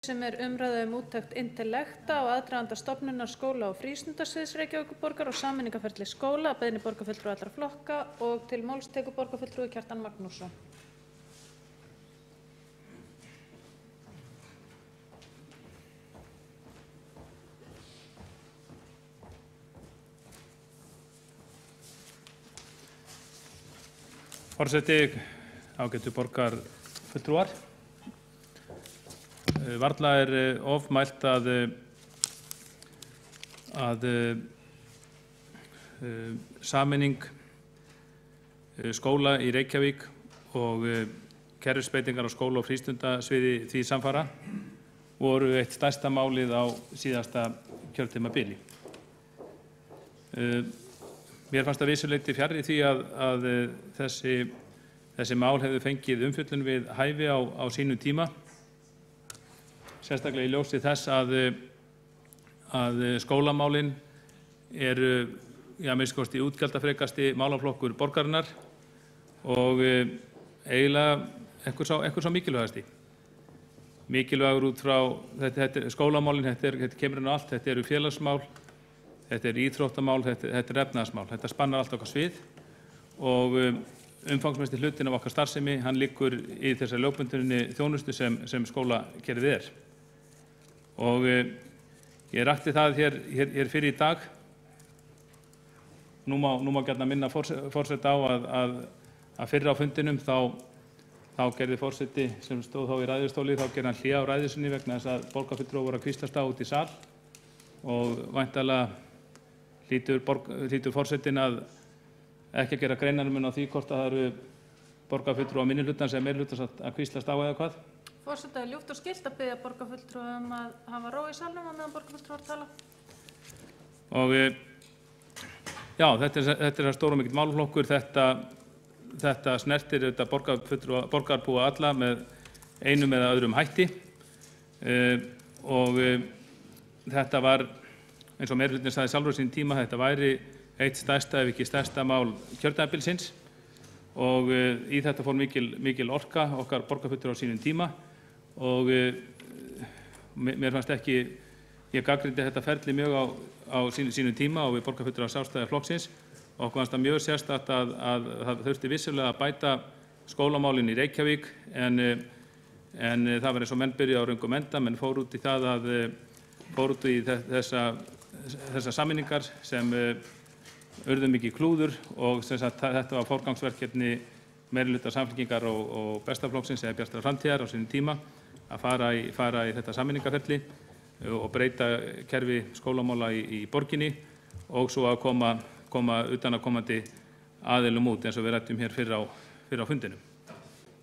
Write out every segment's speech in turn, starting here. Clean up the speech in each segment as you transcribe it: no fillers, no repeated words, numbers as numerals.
sem umræða úttekt Intellekta á aðdraganda stofnunar skóla- og frístundasviðs Reykjavíkurborgar og sameiningarferli skóla að beiðni borgarfulltrúa allra flokka og til máls tekur borgarfulltrúi Kjartan Magnússon. Forseti, ágætu borgarfulltrúar. Varla ofmælt að sameining skóla í Reykjavík og kerfisbreytingar á skóla- og frístundasviði því samfara voru eitt stærsta málið á síðasta kjörtímabili. Mér fannst að vissu leyti fjarri því að þessi mál hefðu fengið umfjöllun við hæfi á sínum tíma, sérstaklega í ljósi þess að skólamálin eru að minnsta kosti útgjaldafrekasti málaflokkur borgarinnar og eiginlega einhver sá mikilvægasti. Mikilvægur út frá skólamálin, þetta kemur inn á allt, þetta eru félagsmál, þetta er íþróttamál, þetta er efnahagsmál. Þetta spannar allt okkar svið og umfangsmesti hlutin af okkar starfsemi, hann liggur í þessari lögbundinni þjónustu sem skólakerfið er. Og ég rakti það hér fyrir í dag. Nú má gjarnan minna forseta á að fyrr á fundinum þá gerði forseti sem stóð þá í ræðustóli, þá gerði hann hlé á ræðu sinni vegna þess að borgarfulltrúar voru að hvíslast á út í sal og væntanlega hlýtur forsetinn að ekki að gera greinarmun á því hvort að það eru borgarfulltrúar minnihlutans eða meirihlutans að hvíslast á eða hvað. Forseti, er ljúft og skylt að biðja borgarfulltrúa að hafa ró í salnum á meðan borgarfulltrúar tala. Og já, þetta er það stór og mikill málaflokkur. Þetta snertir borgarbúa alla með einum eða öðrum hætti og þetta var, eins og meirihlutinn sagði sjálfur á sínum tíma, þetta væri eitt stærsta ef ekki stærsta mál kjörtímabilsins og í þetta fór mikil orka okkar borgarfulltrúa á sínum tíma og mér fannst ekki, ég gagnrýndi þetta ferli mjög á sínum tíma og við borgarfulltrúar Sjálfstæðisflokksins og okkur fannst það mjög sérstakt að það þurfti vissulega að bæta skólamálin í Reykjavík en það var eins og menn byrja á röngum enda, menn fór út í þessa sameiningar sem urðu mikið klúður og þetta var forgangsverkefni meirihluta Samfylkingar og Bestaflokksins eða Bjartrar framtíðar á sínum tíma að fara í þetta sameiningarferli og breyta kerfi skólamála í borginni og svo að koma utanaðkomandi aðilum út eins og við ræddum hér fyrr á fundinum.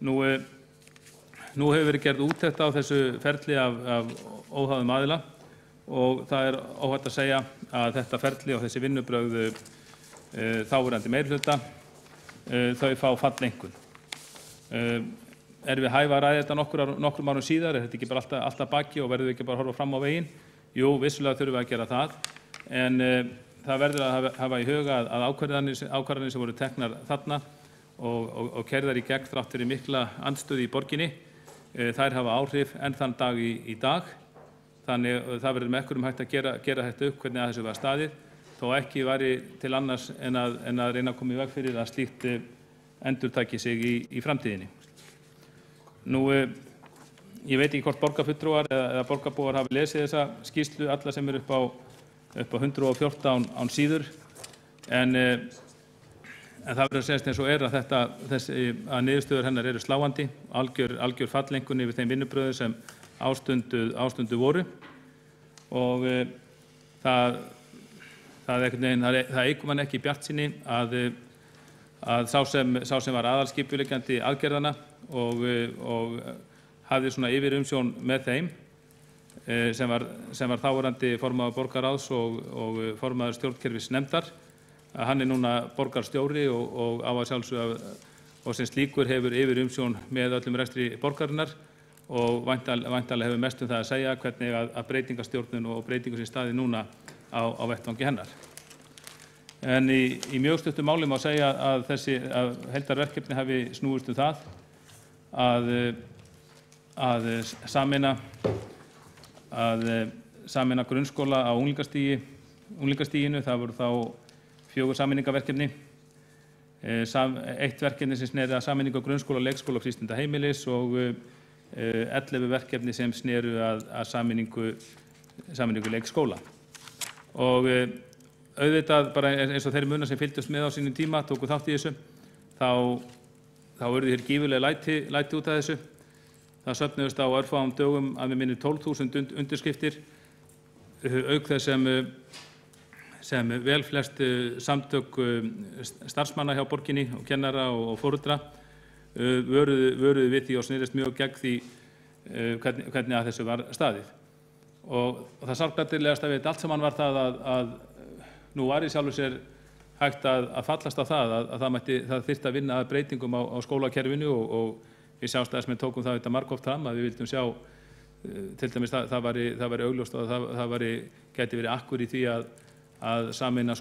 Nú hefur verið gerð úttekt á þessu ferli af óháðum aðila og það er óhætt að segja að þetta ferli og þessi vinnubrögð þáverandi meirihluta þau fá falleinkunn. Við hæfi að ræða þetta nokkrum árum síðar? Er þetta ekki bara alltaf baki og verðum við ekki bara að horfa fram á veginn? Jú, vissulega þurfum við að gera það, en það verður að hafa í huga að ákvarðanir sem voru teknar þarna og keyrðar í gegn þrátt fyrir mikla andstöðu í borginni, þær hafa áhrif enn þann dag í dag. Þannig það verður með einhverjum hægt að gera þetta upp hvernig að þessu var staðið, þó ekki væri til annars en að reyna að koma í veg fyrir að slíkt endurtaki sig í framtíðinni. Nú, ég veit ekki hvort borgarfulltrúar eða borgarbúar hafi lesið þessa skýrslu alla sem upp á 114 síður, en það verður að segjast eins og að niðurstöður hennar eru sláandi, algjör falleinkunn yfir þeim vinnubrögðum sem ástundu voru og það eykur mann ekki bjartsýni að sá sem var aðalskipuleggjandi aðgerðanna og hafði svona yfirumsjón með þeim sem var þáverandi formaður borgarráðs og formaður stjórnkerfisnefndar, að hann er núna borgarstjóri og á að sjálfsögðu og sem slíkur hefur yfirumsjón með öllum rekstri borgarinnar og væntanlega hefur mest það að segja hvernig að breytingastjórnun og breytingu sem staði núna á vettvangi hennar. En í mjög stuttu máli má segja að heildarverkefni hafi snúist það að sameina að sameina grunnskóla á unglingastiginu. Það voru þá 4 sameiningarverkefni. Eitt verkefni sem sneri að sameiningu grunnskóla, leikskóla og frístundaheimilis og 11 verkefni sem sneru að sameiningu leikskóla. Og auðvitað bara eins og þeirri munnar sem fylgdust með á sínum tíma, tóku þátt í þessu, þá urðu hér gífurleg læti út af þessu. Það söfnuðust á örfáum dögum að mig minnir 12.000 undirskriftir, auk þess sem vel flest samtök starfsmanna hjá borginni og kennara og foreldra vöruðu við því og snerist mjög gegn því hvernig að þessu var staðið. Og það sorglega við allt saman var það að nú var í sjálfu sér hægt að fallast á það að það þyrfti að vinna að breytingum á skólakerfinu og við sjálfstæðismenn tókum það þetta margoft fram að við vildum sjá til dæmis það væri augljóst og það gæti verið akkur í því að sameina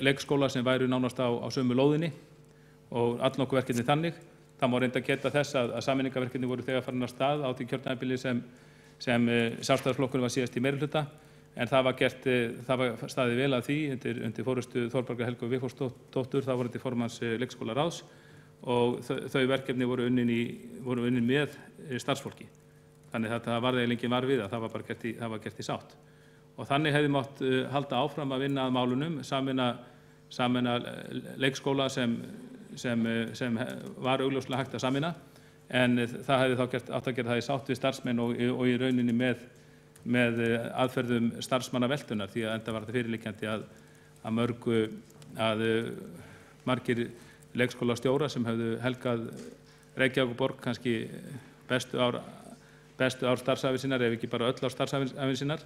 leikskóla sem væru nánast á sömu lóðinni og allnokkuð verkefni þannig. Það má reynda geta þess að sameiningarverkefni voru þegar farin af stað á því kjörtímabili sem Sjálfstæðisflokkurinn var síðast í meirihluta, en það var staðið vel að því undir forystu Þorbergar Helgu Vigfúsdóttur, þáverandi formanns leikskólaráðs, og þau verkefni voru unnin með starfsfólki. Þannig að það var eiginlega enginn var við að það var gert í sátt. Og þannig hefði mátt halda áfram að vinna að málunum, sameina leikskóla sem var augljóslega hægt að sameina, en það hefði þá átt að gera það í sátt við starfsmenn og í rauninni með aðferðum starfsmannaveltunar, því að enda var þetta fyrirliggjandi að margir leikskólastjóra sem hefðu helgað Reykjavíkurborg kannski bestu ár starfsævi sinnar, ef ekki bara öll ár starfsævi sinnar.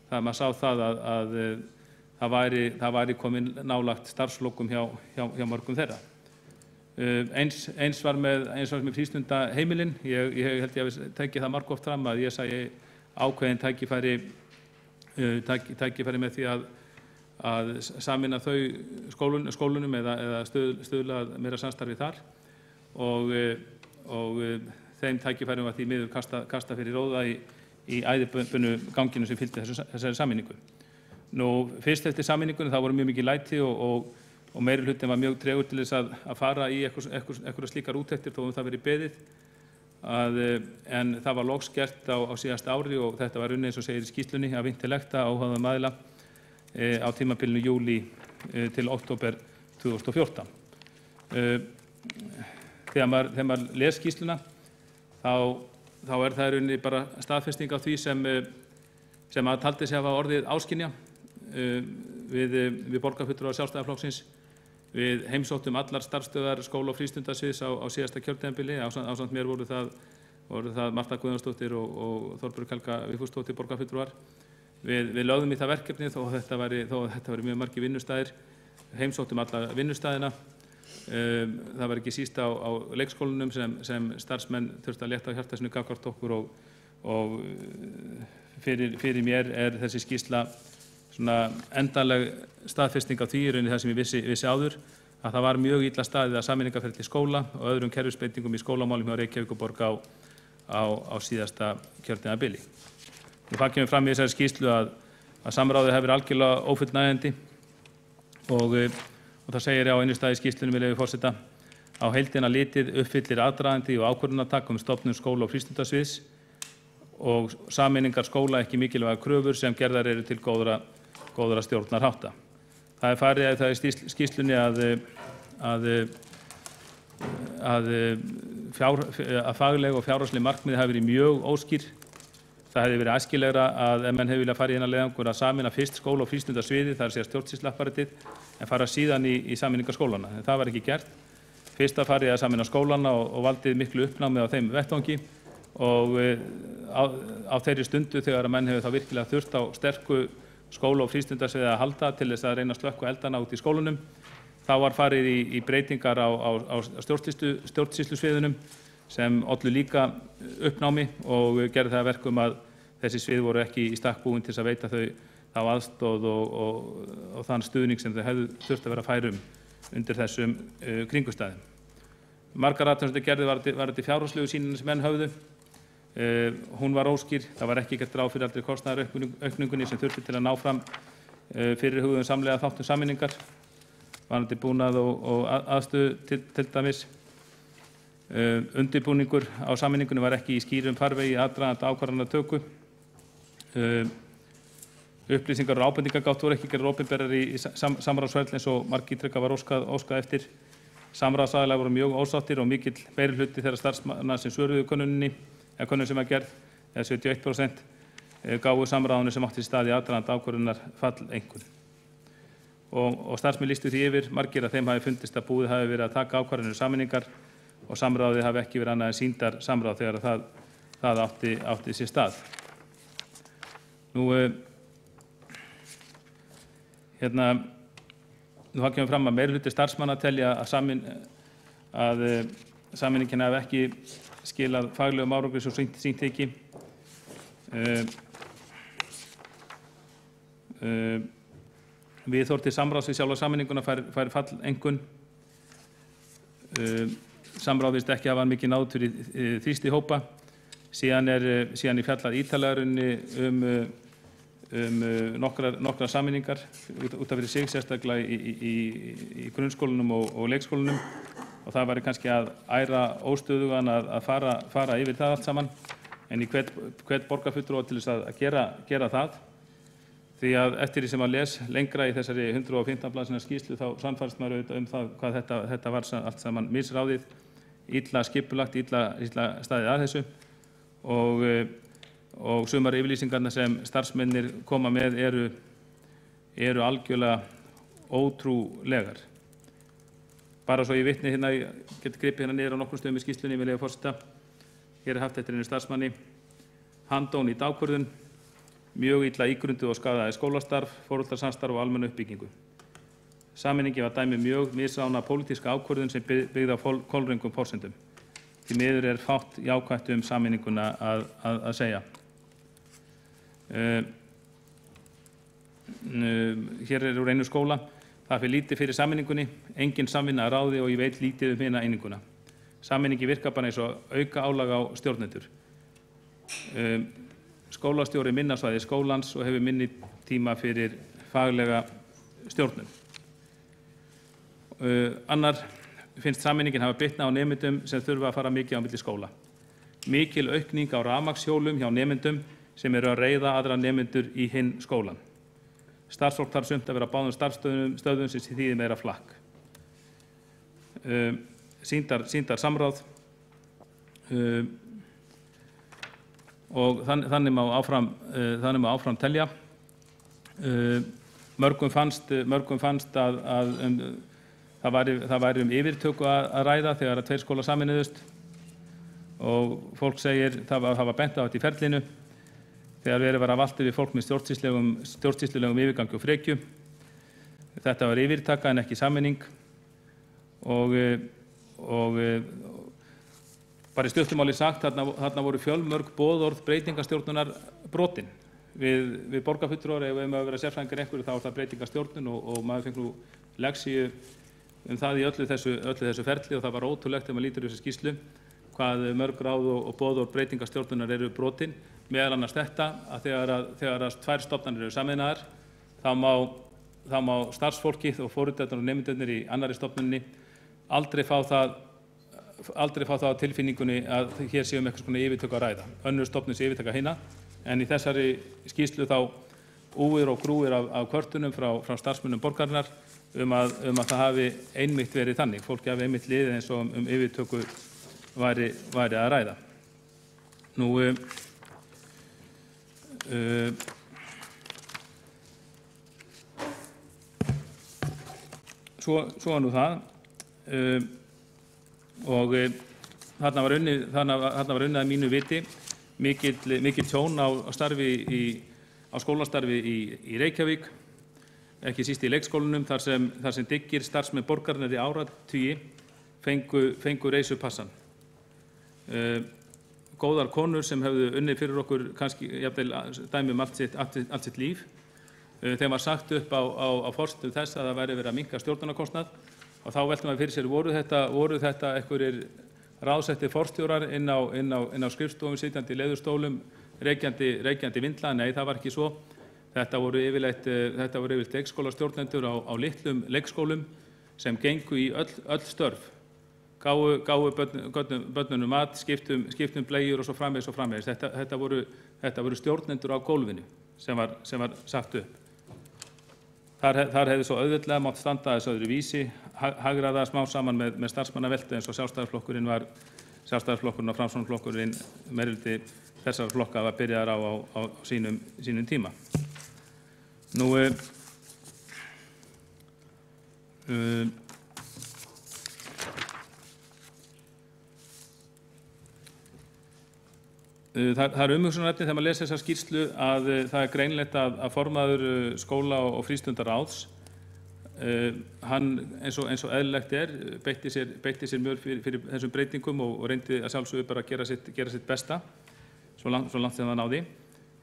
Það maður sá það að það væri komin nálagt starfslokum hjá mörgum þeirra. Eins var með frístundaheimilin. Ég held ég að tekið það margoft fram að ég sæi ákveðin tækifæri með því að sameina þau skólunum eða stuðla meira samstarfi þar og þeim tækifærum var því miður kasta fyrir róða í æðibundnu ganginu sem fylgdi þessari sameiningu. Nú, fyrst eftir sameiningunni þá voru mjög mikið læti og meirihlutin var mjög tregur til þess að fara í einhverjar slíkar úttektir þó það verið beðið. En það var loks gert á síðasta ári og þetta var unnið eins og segir í skýrslunni af intellekta áhugaðum aðila á tímabilinu júlí til október 2014. Þegar maður les skýrsluna þá það í rauninni bara staðfesting á því sem að taldi sig hafa orðið áskynja við borgarfulltrúa Sjálfstæðisflokksins. Við heimsóttum allar starfsstöðvar skóla- og frístundasviðs á síðasta kjörtímabili. Ásamt mér voru það Marta Guðjónsdóttir og Þorbjörg Helga Vigfúsdóttir borgarfulltrúar. Við lögðum í það verkefni þó að þetta væri mjög margir vinnustæðir. Heimsóttum alla vinnustæðina. Það var ekki síst á leikskólanum sem starfsmenn þurftu að létta á hjarta sínu gagnvart okkur og fyrir mér þessi skýrsla svona endanleg staðfesting á því í rauninni það sem ég vissi áður, að það var mjög illa staðið að sameiningarferli skóla og öðrum kerfisbreytingum í skólamálum hjá Reykjavíkurborg á síðasta kjörtímabili. Það kemur fram í þessari skýrslu að samráðið hefur algjörlega ófullnægjandi og það segir á einu stað í skýrslunni með leyfi forseta: á heildina litið uppfyllir aðdragandi og ákvörðunartak stofnun skóla- og frístundasviðs og sameiningar skóla ekki mikilvægar kröfur sem gerðar eru til góðra stjórnarhátta. Það farið að það í skýrslunni að fagleg og fjárhagsleg markmið hafi verið mjög óskýr. Það hefði verið æskilegra að ef menn hefði viljað fara í þennan leiðangur að sameina fyrst skóla- og frístundasviðið, það er stjórnsýsluapparatið, en fara síðan í sameiningar skólana. En það var ekki gert. Fyrst að farið að sameina skólana og valdið miklu uppnámi á þeim vettvangi og á þeirri stundu þegar að menn hefur þá virkilega þurft á sterku skóla- og frístundasviði að halda til þess að reyna að slökkva eldana út í skólunum. Þá var farið í breytingar á stjórnsýslusviðunum sem ollu líka uppnámi og gerði það að verkum að þessi svið voru ekki í stakk búin til þess að veita þá aðstoð og þann stuðning sem þau hefðu þurft að vera færum undir þessum kringumstæðum. Margar athugasemdir gerðar varðandi fjárhagslegu sýnina sem menn höfðu. Hún var óskýr, það var ekki gert ráð fyrir allri kostnaðaraukningunni sem þurfti til að ná fram fyrirhuguðum samlega þáttum sameiningar, varðandi búnað og aðstöðu til dæmis. Undirbúningur á sameiningunni var ekki í skýrum farvegi í aðdraganda ákvarðanatöku. Upplýsingar og ábendingagátt voru ekki gerðar opinberar í samráðsferli eins og margítrekað var óskað eftir. Samráðsaðilar voru mjög ósáttir og mikill meirihluti þeirra starfsmanna sem svöruðu könnuninni, eða könnun sem var gerð, eða 71%, gáfu samráðinu sem átti sér stað í aðdraganda ákvörðunar falleinkunn. Og starfsmenn lýstu því yfir margir að þeim hafi fundist að búið hafi verið að taka ákvarðanir sameiningar og samráðið hafi ekki verið annað en sýndar samráð þegar það átti sér stað. Nú kemur fram að meirihluti starfsmanna telja að sameiningin hafi ekki skilað faglegum árangri svo sýnt þykir. Viðhorf til samráðs við sjálfa sameininguna fær falleinkunn. Samráð virðist ekki hafa mikið náð fyrir þrýstihópa. Síðan er fjallað ítarlegar nokkrar sameiningar út af fyrir sig, sérstaklega í grunnskólanum og leikskólanum, og það væri kannski að æra óstöðugan að fara yfir það allt saman, en í hvert borgarfulltrúa til þess að gera það, því að eftir því sem að les lengra í þessari 115 blaðsíðna skýrslu þá sannfærist maður auðvitað það hvað þetta var allt saman misráðið, illa skipulagt, illa staðið að þessu, og sumar yfirlýsingarnar sem starfsmennir koma með eru algjörlega ótrúlegar. Bara svo ég vitni hérna, ég get gripið hérna niður á nokkrum stöðum í skýrslunni, með leyfi forseta. Hér er haft eftir einu starfsmanni: handón í dágkvörðun, mjög illa ígrunduð og skaðaði skólastarf, foreldrasamstarf og almenna uppbyggingu. Sameiningi var dæmi mjög misráðna pólitíska ákvörðun sem byggði á kolröngum forsendum. Því miður er fátt jákvætt sameininguna að segja. Hér er úr einu skóla: það fyrir lítið fyrir sameiningunni, engin samvinna að ráði og ég veit lítið hina eininguna. Sameiningi virkar bara eins og auka álag á stjórnendur. Skólastjóri minna svæði skólans og hefur minni tíma fyrir faglega stjórnun. Annar finnst sameiningin hafa bitnað á nemendum sem þurfa að fara mikið á milli skóla. Mikil aukning á rafmagnshjólum hjá nemendum sem eru að reiða aðra nemendur í hinn skólan. Starfsfólk þarf sumt að vera á báðum starfsstöðvum sem þýðir meira flakk. Sýndar samráð, og þannig má áfram telja. Mörgum fannst að það væri yfirtöku að ræða þegar að 2 skólar sameinuðust, og fólk segir það var bent á þetta í ferlinu þegar verið var að valta við fólk með stjórnsýslulegum yfirgangi og frekju. Þetta var yfirtaka en ekki sameining, og bara í stuttumáli sagt, þarna voru fjölmörg boðorð breytingastjórnunar brotin. Við borgarfulltrúar, ef við að vera sérfræðingar einhverju, þá er það breytingastjórnun, og maður fengi nú lexíu það í öllu þessu ferli, og það var ótrúlegt þegar maður lítur í þessu skýrslu hvað mörg ráð og boðorð breytingastjórnunar eru brotin. Meðal annars þetta að þegar 2 stofnanir eru sameinaðar, þá má starfsfólkið og foreldrarnir og nemendurnir í annarri stofnuninni aldrei fá það á tilfinningunni að hér séum eitthvað svona yfirtöku að ræða. Önnur stofnun sé yfirtaka hina, en í þessari skýrslu þá úir og grúir af kvörtunum frá starfsmönnum borgarinnar að það hafi einmitt verið þannig. Fólki hafi einmitt liðið eins og yfirtöku væri að ræða. Nú, svo nú það, og þarna var unnið að mínu viti mikill tjón á skólastarfi í Reykjavík, ekki síst í leikskólanum, þar sem dyggir starfsmenn borgarinnar í áratugi fengu reisupassan. Góðar konur sem hefðu unnið fyrir okkur kannski jafnvel dæmi allt sitt líf. Þeim var sagt upp á forsendum þess að það væri verið að minnka stjórnunarkostnað, og þá veltum við fyrir sér, voru þetta einhverjir ráðsettir forstjórar inn á skrifstofum, sitjandi í leðurstólum, reykjandi vindla. Nei, það var ekki svo. Þetta voru yfirleitt leikskólastjórnendur á litlum leikskólum sem gengu í öll störf, gáfu börnunum mat, skiptum bleiur og svo framvegis. Þetta voru stjórnendur á gólfinu sem var sagt upp. Þar hefði svo auðveldlega mátt standa þess öðru vísi, hagraða smá saman með starfsmannaveltu eins og Sjálfstæðisflokkurinn og Framsóknarflokkurinn meirihluti þessara flokka var byrjaðar á sínum tíma. Nú, það er umhugsunarefni þegar maður les þessa skýrslu að það er greinilegt að formaður skóla- og frístundaráðs, hann eins og eðlilegt beitti sér mjög fyrir þessum breytingum og reyndi að sjálfsögðu bara að gera sitt besta svo langt sem það náði.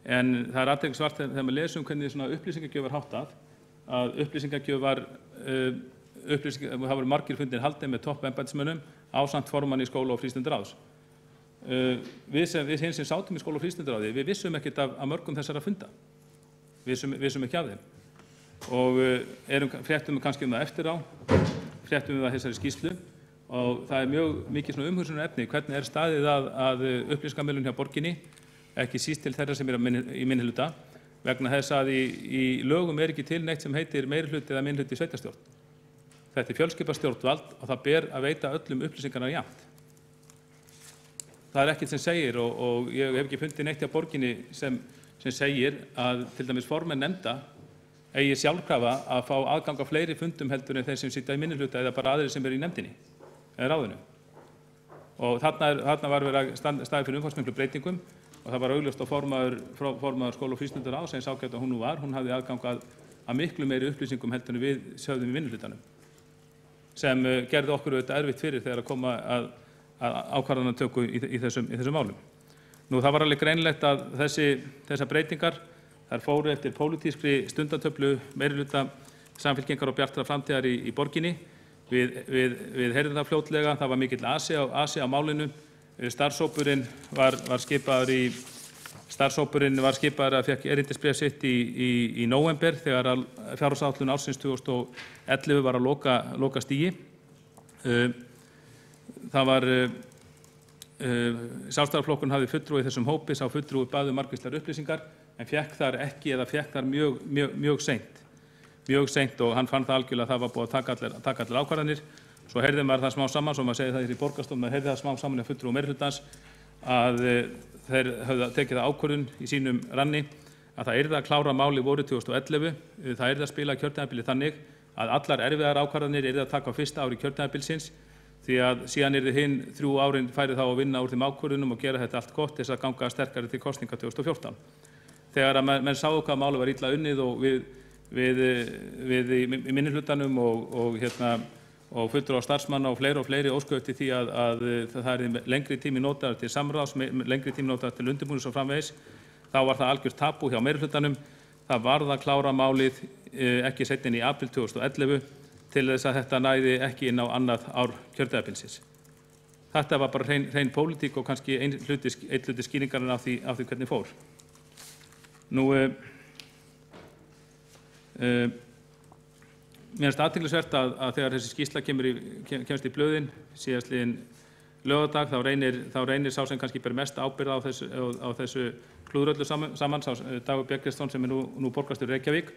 En það er athyglisvert þegar maður les hvernig svona upplýsingagjöf var háttað, að upplýsingagjöf það voru margir fundir haldnir með toppembættismönnum ásamt formanni skóla- og frístundaráðs. Við hins sem sátum í skóla- og frístundaráði, við vissum ekkert af mörgum þessara funda. Vissum ekki af þeim. Og fréttum kannski það eftir á, fréttum það þessari skýrslu og það er mjög mikið svona umhugsunarefni hvernig staðið að upplýsingamiðlun hjá borginni, ekki síst til þeirra sem í minnihluta, vegna þess að í lögum ekki til neitt sem heitir meirihluti eða minnihluti sveitarstjórn. Þetta er fjölskipað stjórnvald og það ber að veita öllum upplýsingarnar jafnt. Það er ekkert sem segir og ég hef ekki fundið neitt hjá borginni sem segir að til dæmis formenn nefnda eigi sjálfkrafa að fá aðgang að fleiri fundum heldur en þeir sem sitja í minnihluta eða bara aðrir sem eru í nefndinni eða ráðinu. Og þarna var verið að staðið fyrir umfangsmiklu breytingum og það var augljóst að formaður skóla- og frístundaráðs eins ágætt að hún nú var, hún hafði aðgang að miklu meiri upplýsingum heldur en við sögðum í minnihlutanum, sem gerði okkur auðvitað erfitt fyrir þegar að koma að ákvarðanatöku í þessum málum. Nú, það var alveg greinilegt að þessar breytingar þær fóru eftir pólitískri stundatöflu meirihluta Samfylkingar og Bjartrar framtíðar í borginni. Við heyrðum það fljótlega, það var mikill asi á málinu. Starfshópurinn var skipaður að fekk erindisbréf sitt í nóvember þegar fjárhagsáætlun ársins 2011 var að loka stigi. Það var Sjálfstæðisflokkurinn hafði fulltrúa í þessum hópi, sá fulltrúi bað margvíslegar upplýsingar en fékk þar ekki eða fékk þar mjög seint og hann fann það algjörlega að það var búið að taka allar ákvarðanir. Svo heyrði maður það smá saman, svo maður segir það í borgarstofnun, maður heyrði það smá saman hjá fulltrúum meirihlutans að þeir höfðu tekið það ákvörðun í sínum ranni að það yrði að klára máli vorið 2011. Það yrði að spila kjörtímabilið þannig að allar erfiðar ákvarðanir yrði að taka á fyrsta ári kjörtímabilsins því að síðan yrði hinn 3 árin færið þá að vinna úr þeim ákvörðunum og gera þetta allt gott þess að ganga sterkari til kosninga 2014. Þegar að menn sáu hvað máli var illa unnið og við í minnihlutanum og fulltrúar starfsmanna og fleiri óskuðu eftir því að það er lengri tími notaður til samráðs, lengri tími notaður til undirbúnings og framvegis, þá var það algjört tabú hjá meirihlutanum. Það varð að klára málið ekki seinna en í apríl 2011 til þess að þetta næði ekki inn á annað ár kjörtímabilsins. Þetta var bara hrein pólitík og kannski einn hluti skýringarinn af því hvernig fór. Nú, mér finnst athyglisvert að þegar þessi skýrsla kemst í blöðin síðastliðinn laugardag þá reynir sá sem kannski ber mest ábyrgð á þessu klúðröllu saman, Dagur B. Eggertsson sem er nú borgarstjóri Reykjavík.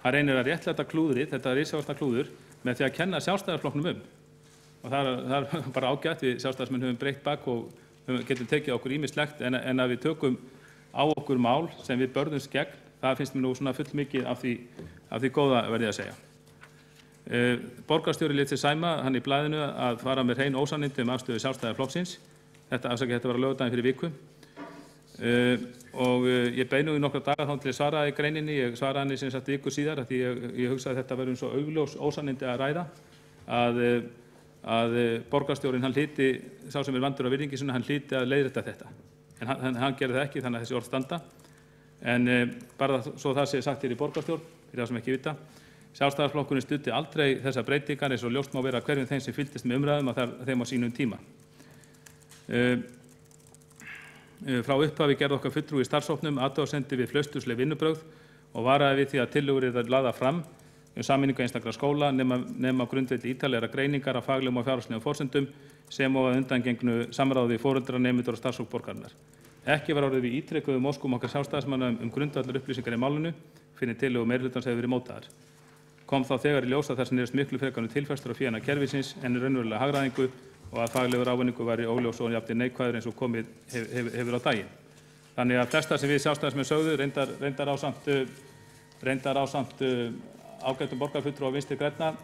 Hann reynir að réttlæta klúðrið, þetta risavaxna klúður, með því að kenna Sjálfstæðisflokknum Og það er bara ágætt, við Sjálfstæðismenn höfum breytt bak og getum tekið okkur ýmislegt en að við tökum á okkur mál sem við börðumst gegn, það finnst mér nú svona full mikið af því góða verði að segja. Borgarstjóri lét sig sæma hann í blaðinu að fara með hrein ósannindi afstöðu Sjálfstæðisflokksins. Þetta var laugardaginn fyrir viku. Og ég beið nú í nokkra daga þá til að svara í greininni. Ég svaraði henni sem sagt viku síðar af því ég hugsaði að þetta verður svo augljós ósannindi að ræða að borgarstjórinn hann hlyti, sá sem vandur á virðingi sinni, hann hlyti að leiðrétta þetta. En hann gerði það ekki þannig að þessi orð standa. En bara svo það sé sagt hér í borgarstjórn, fyrir það sem ekki vita, Sjálfstæðisflokkurinn studdi aldrei þessar breytingar eins og ljóst má vera hverjum þeim sem fylgdist með umræðum að þeim á sínum tíma. Frá upphafi gerði okkar fulltrúi í starfshópnum athugasemdir við flaustursleg vinnubrögð og varaði við því að tillögur yrðu lagðar fram sameiningu einstakra skóla nema á grundvelli ítarlegra greiningar af faglegum og fjárhagslegum forsendum sem og að undangengnu samráði við foreldra, nemendur og starfsfólk borgarinnar. Ekki var orðið við ítrekuðum óskum okkar sjálfstæðismanna grundvallar upplýsingar í málinu fyrir tillögu meirihlutans hefur verið mótaðar. Kom þá þegar í ljós að þess nýrst miklu frekar tilfærslur á fé innan kerfisins en raunverulega hagræðingu og að faglegur ávinningur væri óljós og jafnvel neikvæður eins og komið hefur á daginn. Þannig að flesta sem við sjálfstæðismenn sögðu reyndar ásamt ágætum borgarfulltrúa Vinstri grænna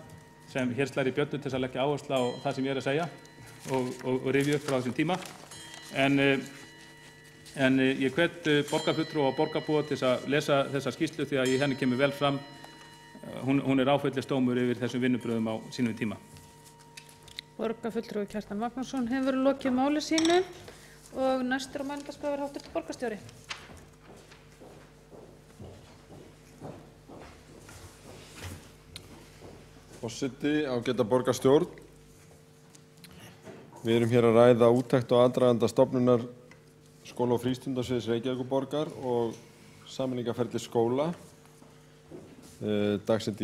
sem hér slær í bjöllu til að leggja áherslu á það sem ég að segja og rifja upp frá þessum tíma. En ég hvet borgarfulltrúa og borgarbúa til að lesa þessa skýrslu því að í henni kemur vel fram. Hún áfellisdómur yfir þessum vinnubrögðum á sínum tíma. Borgarfulltrúi Kjartan Magnússon hefur lokið máli sínu og næstur á mælendaskrá er hv. borgarstjóri. Forseti, ágæta borgarstjórn. Við erum hér að ræða úttekt á aðdraganda stofnunar skóla- og frístundasviðs Reykjavíkurborgar og sameiningarferli skóla dagsett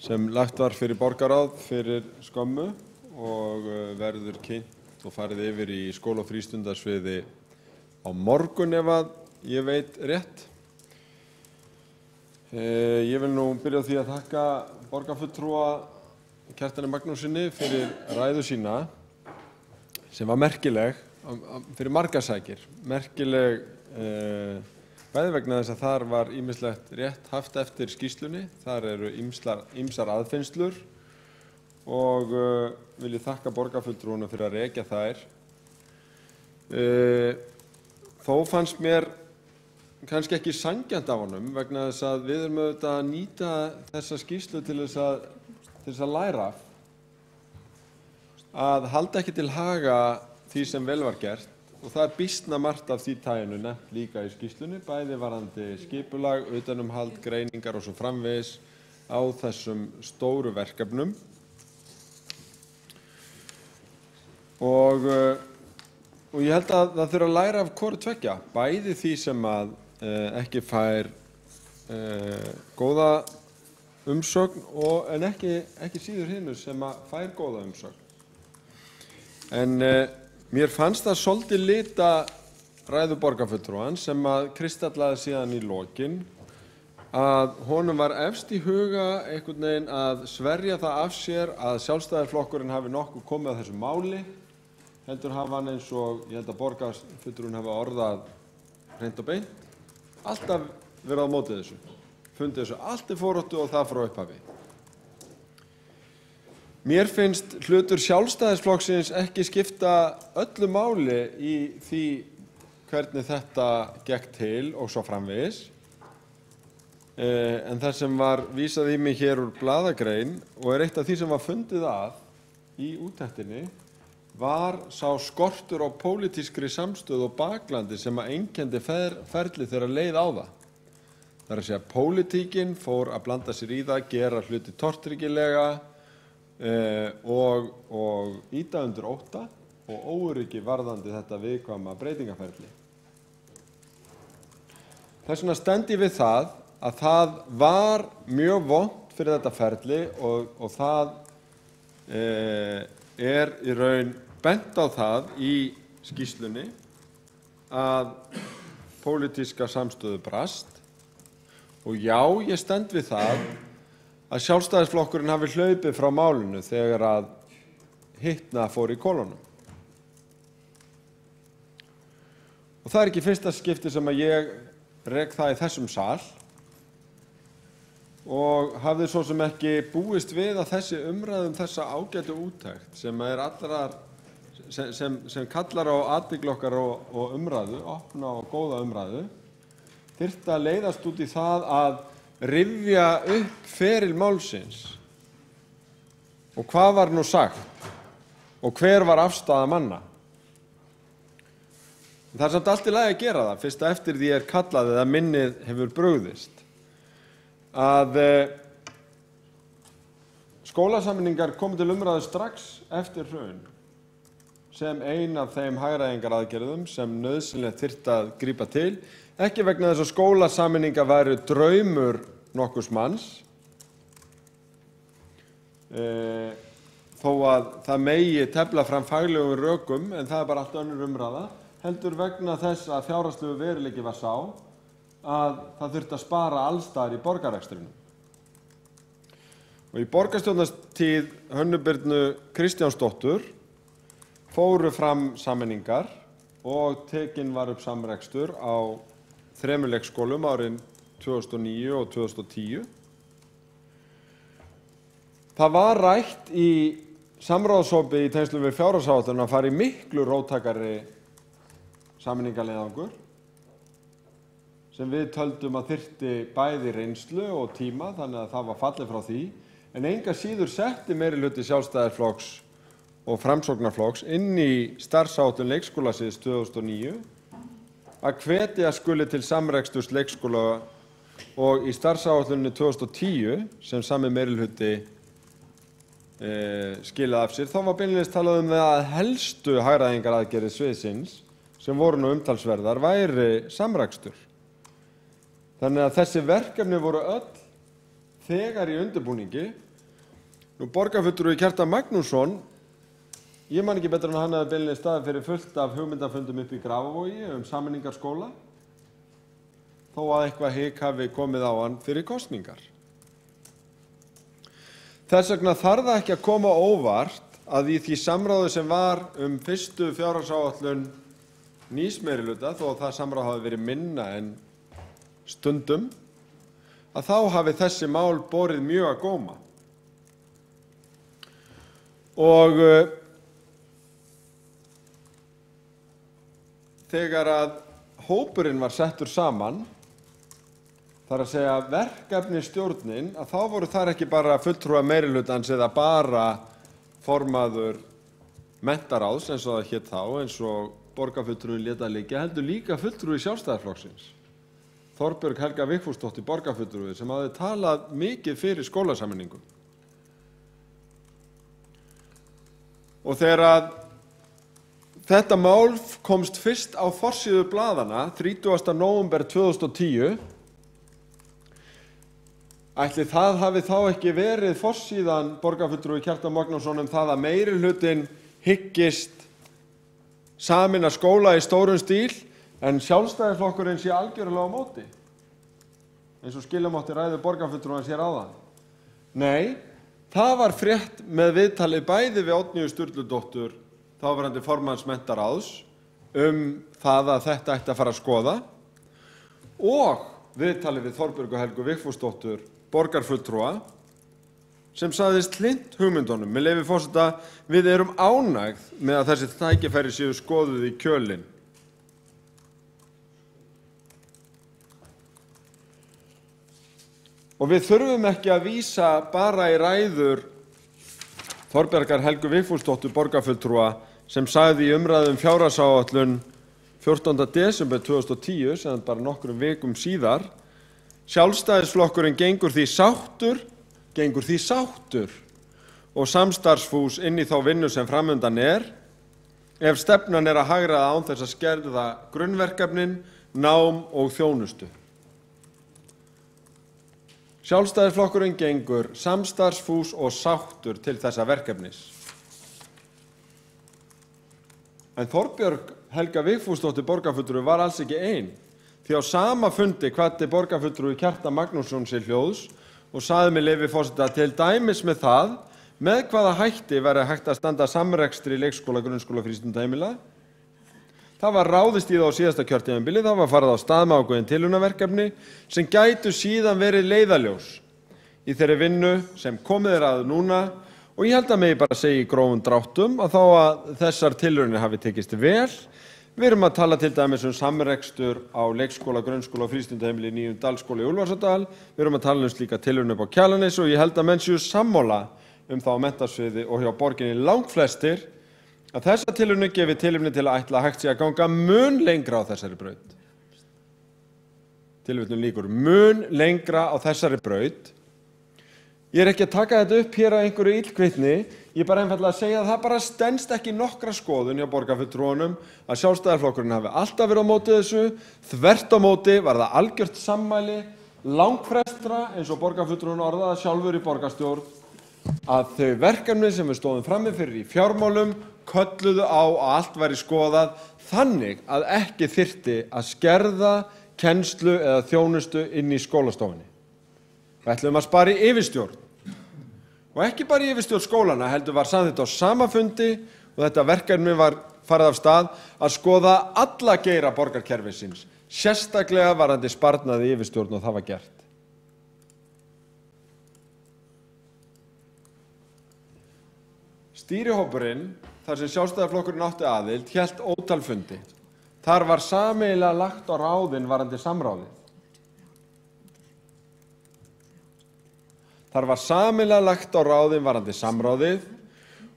sem lagt var fyrir borgarráð fyrir skömmu og verður kynnt og farið yfir í skóla- og frístundasviði á morgun ef að ég veit rétt. Ég vil nú byrja á því að þakka borgarfulltrúa Kjartani Magnússyni fyrir ræðu sína sem var merkileg fyrir margar sækir. Merkileg bæði vegna þess að þar var ýmislegt rétt haft eftir skýrslunni. Þar eru ýmsar aðfinnslur og vil ég þakka borgarfulltrúanum fyrir að rekja þær. Þó fannst mér kannski ekki sanngjarnt af honum vegna þess að við erum auðvitað að nýta þessa skýrslu til þess að læra af, að halda ekki til haga því sem vel var gert og það er býsna margt af því taginu nefnt líka í skýrslunni, bæði varðandi skipulag, utanumhald, greiningar og svo framvegis á þessum stóru verkefnum. Og ég held að það þurfi að læra af hvoru tveggja, bæði því sem að ekki fær góða umsögn en ekki síður hinu sem að fær góða umsögn. En mér fannst það svolítið lita ræðu borgarfulltrúans sem að kristallaði síðan í lokin að honum var efst í huga einhvern veginn að sverja það af sér að Sjálfstæðisflokkurinn hafi nokkuð komið að þessu máli, heldur hafa hann eins og ég held að borgarfulltrúinn hafi orðað hreint og beint, alltaf verið á móti þessu, fundið þessu allt í foráttu og það frá upphafi. Mér finnst hlutur Sjálfstæðisflokksins ekki skipta öllu máli í því hvernig þetta gekk til og svo framvegis. En það sem var vísað í mig hér úr blaðagrein og er eitt af því sem var fundið að í úttektinni var sá skortur á pólitískri samstöðu og baklandi sem að einkenndi ferli þegar leið á það. Það er að segja, pólitíkin fór að blanda sér í það, gera hluti tortryggilega og ýta undir ótta og óöryggi varðandi þetta viðkvæma breytingaferli. Þess vegna stend ég við það að það var mjög vont fyrir þetta ferli og það er í raun bent á það í skýrslunni að pólitíska samstöðu brast og já, ég stend við það að Sjálfstæðisflokkurinn hafi hlaupið frá málinu þegar að hitna fór í kolunum. Og það er ekki fyrsta skipti sem að ég rek það í þessum sal og hafði svo sem ekki búist við að þessi umræðum þessa ágætu úttekt sem er allrar sem kallar á athygli okkar og umræðu, opna og góða umræðu, þyrfti að leiðast út í það að rifja upp feril málsins og hvað var nú sagt og hver var afstaða manna. Það er samt allt í lagi að gera það, fyrst að eftir því er kallað eða minnið hefur brugðist, að skólasameiningar komu til umræðu strax eftir hrun sem ein af þeim hagræðingaraðgerðum sem nauðsynlegt þyrfti að grípa til, ekki vegna þess að skólasameiningar væru draumur nokkurs manns, þó að það megi tefla fram faglegum rökum, en það bara allt önnur umræða, heldur vegna þess að fjárhagslegu veruleiki var sá að það þurfti að spara alls staðar í borgarrekstrinum. Og í borgarstjórnartíð Hönnu Birnu Kristjánsdóttur fóru fram sameiningar og tekin var upp samrekstur á 3 leikskólum árin 2009 og 2010. Það var rætt í samráðshópi í tengslum við fjárhagsáætlun að fara í miklu róttækari sameiningarleiðangur sem við töldum að þyrfti bæði reynslu og tíma, þannig að það var fallið frá því, en enga síður setti meirihluti Sjálfstæðisflokks og Framsóknarflokks inn í starfsáætlun leikskólasviðs 2009 að hvetja skuli til samreksturs leikskóla og í starfsáætlunni 2010 sem sami meirihluti skilaði af sér, þá var beinlínis talað um að helstu hagræðingaraðgerðir sviðsins sem voru nú umtalsverðar væri samrekstur. Þannig að þessi verkefni voru öll þegar í undirbúningi. Nú borgarfulltrúi Kjartan Magnússon, ég man ekki betur en hann hefði beinlínis staðið fyrir fullt af hugmyndafundum upp í Grafarvogi sameiningar skóla, þó að eitthvað hik hafi komið á hann fyrir kosningar. Þess vegna þarf það ekki að koma á óvart að í því samráði sem var fyrstu fjárhagsáætlun nýs meirihluta, þó að það samráð hafi verið minna en stundum, að þá hafi þessi mál borið mjög að góma. Og þegar að hópurinn var settur saman, þar að segja verkefnisstjórnin, að þá voru þar ekki bara fulltrúar meirihlutans eða bara formaður menntaráðs eins og það hét þá, eins og borgarfulltrúi lét að liggja, heldur líka fulltrúi Sjálfstæðisflokksins. Þorbjörg Helga Vigfúsdóttir borgarfulltrúi sem hafði talað mikið fyrir skólasameiningum. Og þegar að þetta mál komst fyrst á forsíðu blaðanna 30. nóvember 2010, ætli það hafi þá ekki verið forsíðan borgarfulltrúi Kjartan Magnússon það að meirihlutinn hyggist sameina skóla í stórum stíl en Sjálfstæðisflokkurinn sé algjörlega á móti, eins og skilja mátti ræðu borgarfulltrúans hér áðan. Nei, það var frétt með viðtali bæði við Oddnýju Sturludóttur, þáverandi formanns menntaráðs, það að þetta ætti að fara að skoða, og viðtali við Þorbjörgu Helgu Vigfúsdóttur borgarfulltrúa sem sagðist hlynnt hugmyndunum, með leyfi forseta, við erum ánægð með að þessi tækifæri séu skoðuð í kjölinn. Og við þurfum ekki að vísa bara í ræður Þorbjargar Helgu Vigfúsdóttur borgarfulltrúa sem sagði í umræðum fjárhagsáætlun 14. desember 2010, sem bara nokkrum vikum síðar, Sjálfstæðisflokkurinn gengur því sáttur og samstarfsfús inn í þá vinnu sem framundan ef stefnan að hagræða án þess að skerða grunnverkefnin, nám og þjónustu. Sjálfstæðisflokkurinn gengur samstarfsfús og sáttur til þessa verkefnis. En Þorbjörg Helga Vigfúsdóttir borgarfulltrúi var alls ekki ein, því á sama fundi hvatti borgarfulltrúi Kjartan Magnússon sér hljóðs og sagði með leyfi forseta til dæmis með það með hvaða hætti væri hægt að standa samrekstri leikskóla, grunnskóla og frístundaheimila. Það var ráðist í það á síðasta kjörtímabili, það var farið á stað með ákveðin tilraunaverkefni sem gætu síðan verið leiðarljós í þeirri vinnu sem komið að núna, og ég held að megi bara segja í grófum dráttum að þá að þessar tilraunir hafi tekist vel. Við erum að tala til dæmis samrekstur á leikskóla, grunnskóla og frístundaheimili í Nýjum Dalskóla í Úlfarsárdal. Við erum að tala slíka tilraunir upp á Kjalarnesi og ég held að menn séu sammála það á menntasviði og hjá borginni langflestir að þessa tilraunir gefi tilefni til að ætla að hægt sé að ganga mun lengra á þessari braut. Tilvitnun lýkur, mun lengra á þessari braut. Ég er ekki að taka þetta upp hér að einhverju illkvittni, ég er bara einfaldlega að segja að það bara stenst ekki nokkra skoðun hjá borgarfulltrúunum að Sjálfstæðisflokkurinn hafi alltaf verið á móti þessu, þvert á móti var það algjört sammæli langfrestra eins og borgarfulltrúinn orðaði sjálfur í borgarstjórn að þau verkefni sem við stóðum frammi fyrir í fjármálum kölluðu á að allt væri skoðað þannig að ekki þyrfti að skerða kennslu eða þjónustu inn í skólastofunni. Við ætlum að spara í yfirstjórn. Og ekki bara í yfirstjórn skólana, heldur var samþykkt á sama fundi og þetta verkefni var farið af stað að skoða alla geira borgarkerfisins, sérstaklega varðandi sparnaði í yfirstjórn og það var gert. Stýrihópurinn, þar sem Sjálfstæðisflokkurinn átti aðild, hélt ótal fundi. Þar var sameiginlega lagt á ráðin varðandi samráðið. Þar var sameiginlega lagt á ráðin varðandi samráðið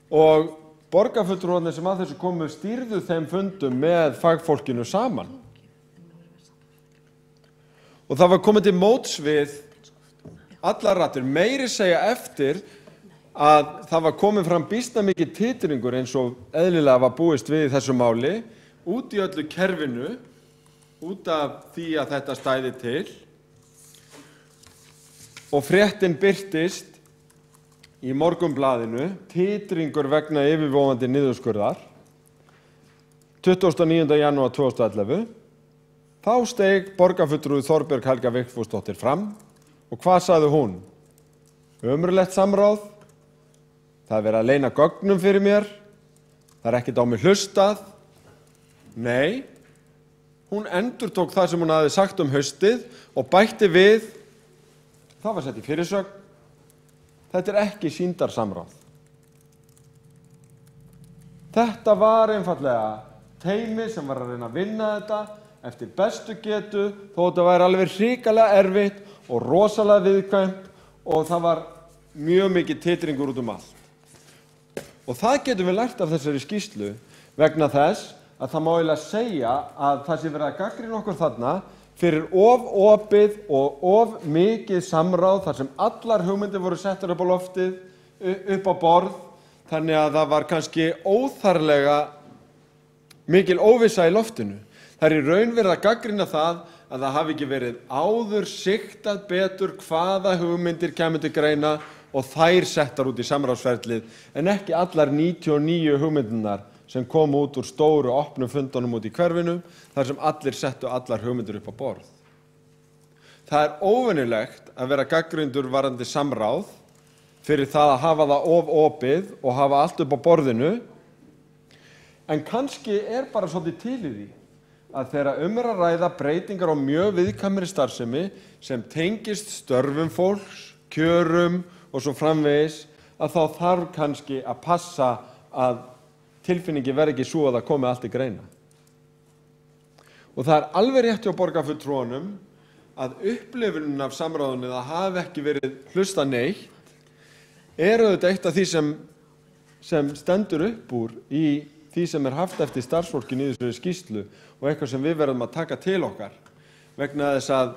og borgarfulltrúarnir sem að þessu komu stýrðu þeim fundum með fagfólkinu saman. Og það var komið til móts við allar raddir, meiri segja eftir að það var komið fram býsna mikið titringur eins og eðlilega var búist við í þessu máli út í öllu kerfinu, út af því að þetta stæði til. Og fréttin birtist í Morgunblaðinu, titringur vegna yfirvofandi niðurskurðar, 29. janúar 2011. Þá steig borgarfulltrúi Þorbjörg Helga Vigfúsdóttir fram og hvað sagði hún? Ömurlegt samráð, það er verið að leyna gögnum fyrir mér, það er ekkert á mig hlustað. Nei, hún endurtók það sem hún hafði sagt haustið og bætti við. Það var sett í fyrirsögn. Þetta er ekki sýndarsamráð. Þetta var einfaldlega teymi sem var að reyna að vinna þetta eftir bestu getu, þó þetta væri alveg hrikalega erfitt og rosalega viðkvæmt og það var mjög mikið titringur út allt. Og það getum við lært af þessari skýrslu vegna þess að það má eiginlega segja að það sé verið að gagnrýna okkur þarna fyrir opið og mikið samráð þar sem allar hugmyndir voru settar upp á loftið, upp á borð, þannig að það var kannski óþarflega mikil óvissa í loftinu. Það er í raun verið að gagnrýna það að það hafi ekki verið áður sigtað betur hvaða hugmyndir kæmu til greina og þær settar út í samráðsferlið en ekki allar 99 hugmyndirnar sem kom út úr stóru opnum fundunum út í hverfinu, þar sem allir settu allar hugmyndir upp á borð. Það er óvenjulegt að vera gagnrýndur varðandi samráð fyrir það að hafa það opið og hafa allt upp á borðinu, en kannski er bara svolítið til í því að þegar er að ræða breytingar á mjög viðkvæmri starfsemi sem tengist störfum fólks, kjörum og svo framvegis, að þá þarf kannski að passa að tilfinningi verði ekki svo að það komi allt í greina. Og það er alveg rétt hjá borgarfulltrúunum að upplifunin af samráðinu það hafi ekki verið hlusta neitt auðvitað eitt af því sem stendur upp úr í því sem haft eftir starfsfólkinu í þessari skýrslu og eitthvað sem við verðum að taka til okkar vegna þess að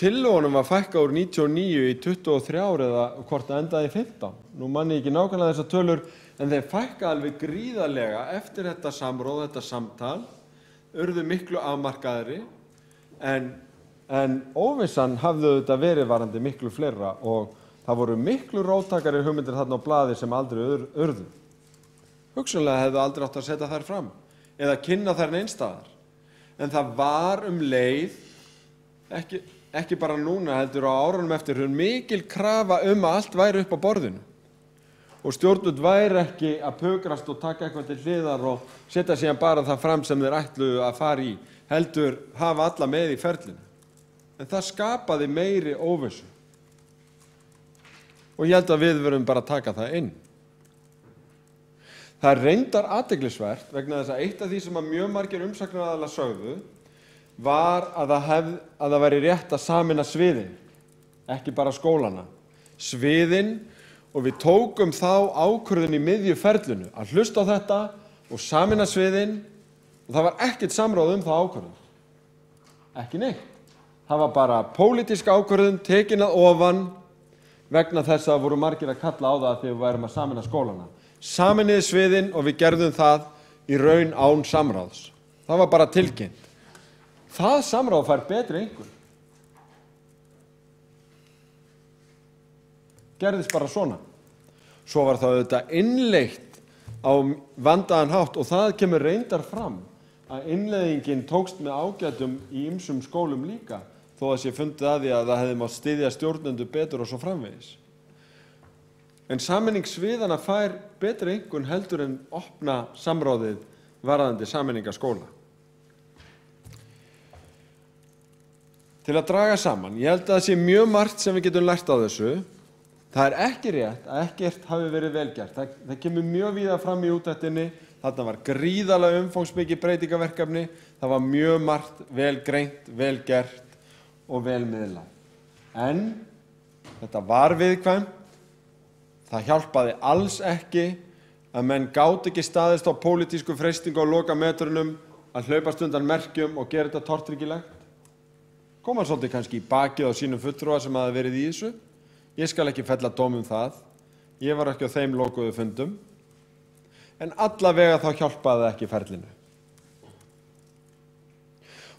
tillögunum var fækkað úr 99 í 23 eða hvort það endaði í 15. Nú manni ég ekki nákvæmlega þessar tölur en þeir fækka alveg gríðarlega eftir þetta samráð, þetta samtal, urðu miklu afmarkaðri en óvissan hafði auðvitað verið varandi miklu fleira og það voru miklu róttakari hugmyndir þarna á blaði sem aldrei urðu. Hugsanlega hefðu aldrei átt að setja þær fram eða kynna þær neins staðar. En það var leið, ekki bara núna heldur á árunum eftir hrun, mikil krafa að allt væri upp á borðinu. Og stjórnvöld væri ekki að pukrast og taka eitthvað til hliðar og setja síðan bara það fram sem þeir ætluðu að fara í, heldur hafa alla með í ferlinu. En það skapaði meiri óvissu. Og ég held að við verum bara að taka það inn. Það er reyndar athyglisvert vegna þess að eitt af því sem að mjög margir umsagnaraðilar sögðu var að það væri rétt að sameina sviðin, ekki bara skólana. Sviðin. Og við tókum þá ákvörðun í miðju ferlinu að hlusta á þetta og sameina sviðin og það var ekkert samráð það ákvörðun. Ekki neitt. Það var bara pólitísk ákvörðun tekin að ofan vegna þess að voru margir að kalla á það þegar við værum að sameina skólana. Sameiniði sviðin og við gerðum það í raun án samráðs. Það var bara tilkynnt. Það samráð fær betri einhvern. Gerðist bara svona. Svo var það auðvitað innleitt á vandaðan hátt og það kemur reyndar fram að innleiðingin tókst með ágætum í ýmsum skólum líka, þó að sé fundið að því að það hefði mátt styðja stjórnendur betur og svo framvegis. En sameining sviðana fær betri einhvern heldur en opna samráðið varðandi sameiningaskóla. Til að draga saman, ég held að það sé mjög margt sem við getum lært á þessu. Það er ekki rétt að ekkert hafi verið vel gert. Það kemur mjög víða fram í úttektinni. Þarna var gríðarlega umfangsmikið breytingaverkefni. Það var mjög margt vel greint, vel gert og vel miðlað. En þetta var viðkvæmt. Það hjálpaði alls ekki að menn gátu ekki staðist á pólitísku freistingu á lokametrunum að hlaupast undan merkjum og gera þetta tortryggilegt. Koma svolítið kannski í bakið á sínum fulltrúa sem hafa verið í þessu. Ég skal ekki fella dóm það. Ég var ekki á þeim lokuðu fundum. En allavega þá hjálpaði ekki ferlinu.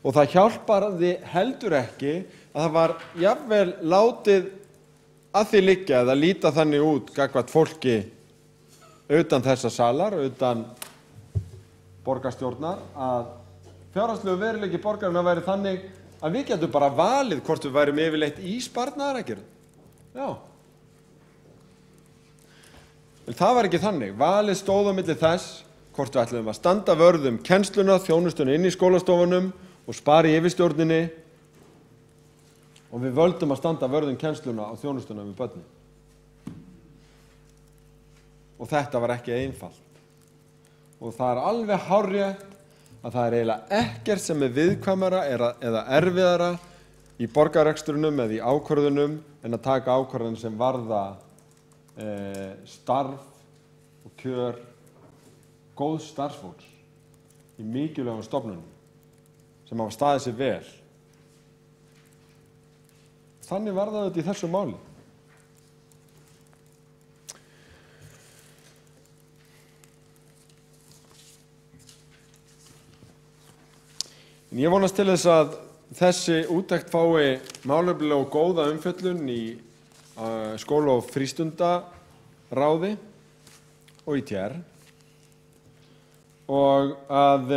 Og það hjálpaði heldur ekki að það var jafnvel látið að því liggja eða líta þannig út gagnvart fólki utan þessa salar, utan borgarstjórnar, að fjárhagslegu veruleiki borgarinnar væri þannig að við getum bara valið hvort við værum yfirleitt í sparnaðaraðgerðum. Já. En það var ekki þannig. Valið stóð á milli þess hvort við ætluðum að standa vörð kennsluna, þjónustuna inn í skólastofunum og spara í yfirstjórninni, og við völdum að standa vörð kennsluna og þjónustuna við börnin. Og þetta var ekki einfalt. Og það er alveg hárrétt að það er eiginlega ekkert sem er viðkvæmara eða erfiðara í borgarrekstrinum eða í ákvörðunum en að taka ákvörðun sem varða starf og kjör góðs starfsfólks í mikilvægum stofnunum sem hafa staðið sig vel. Þannig var það í þessu máli. En ég vonast til þess að þessi úttekt fái málefnalega og góða umfjöllun í skóla- og frístundaráði og í TR, og að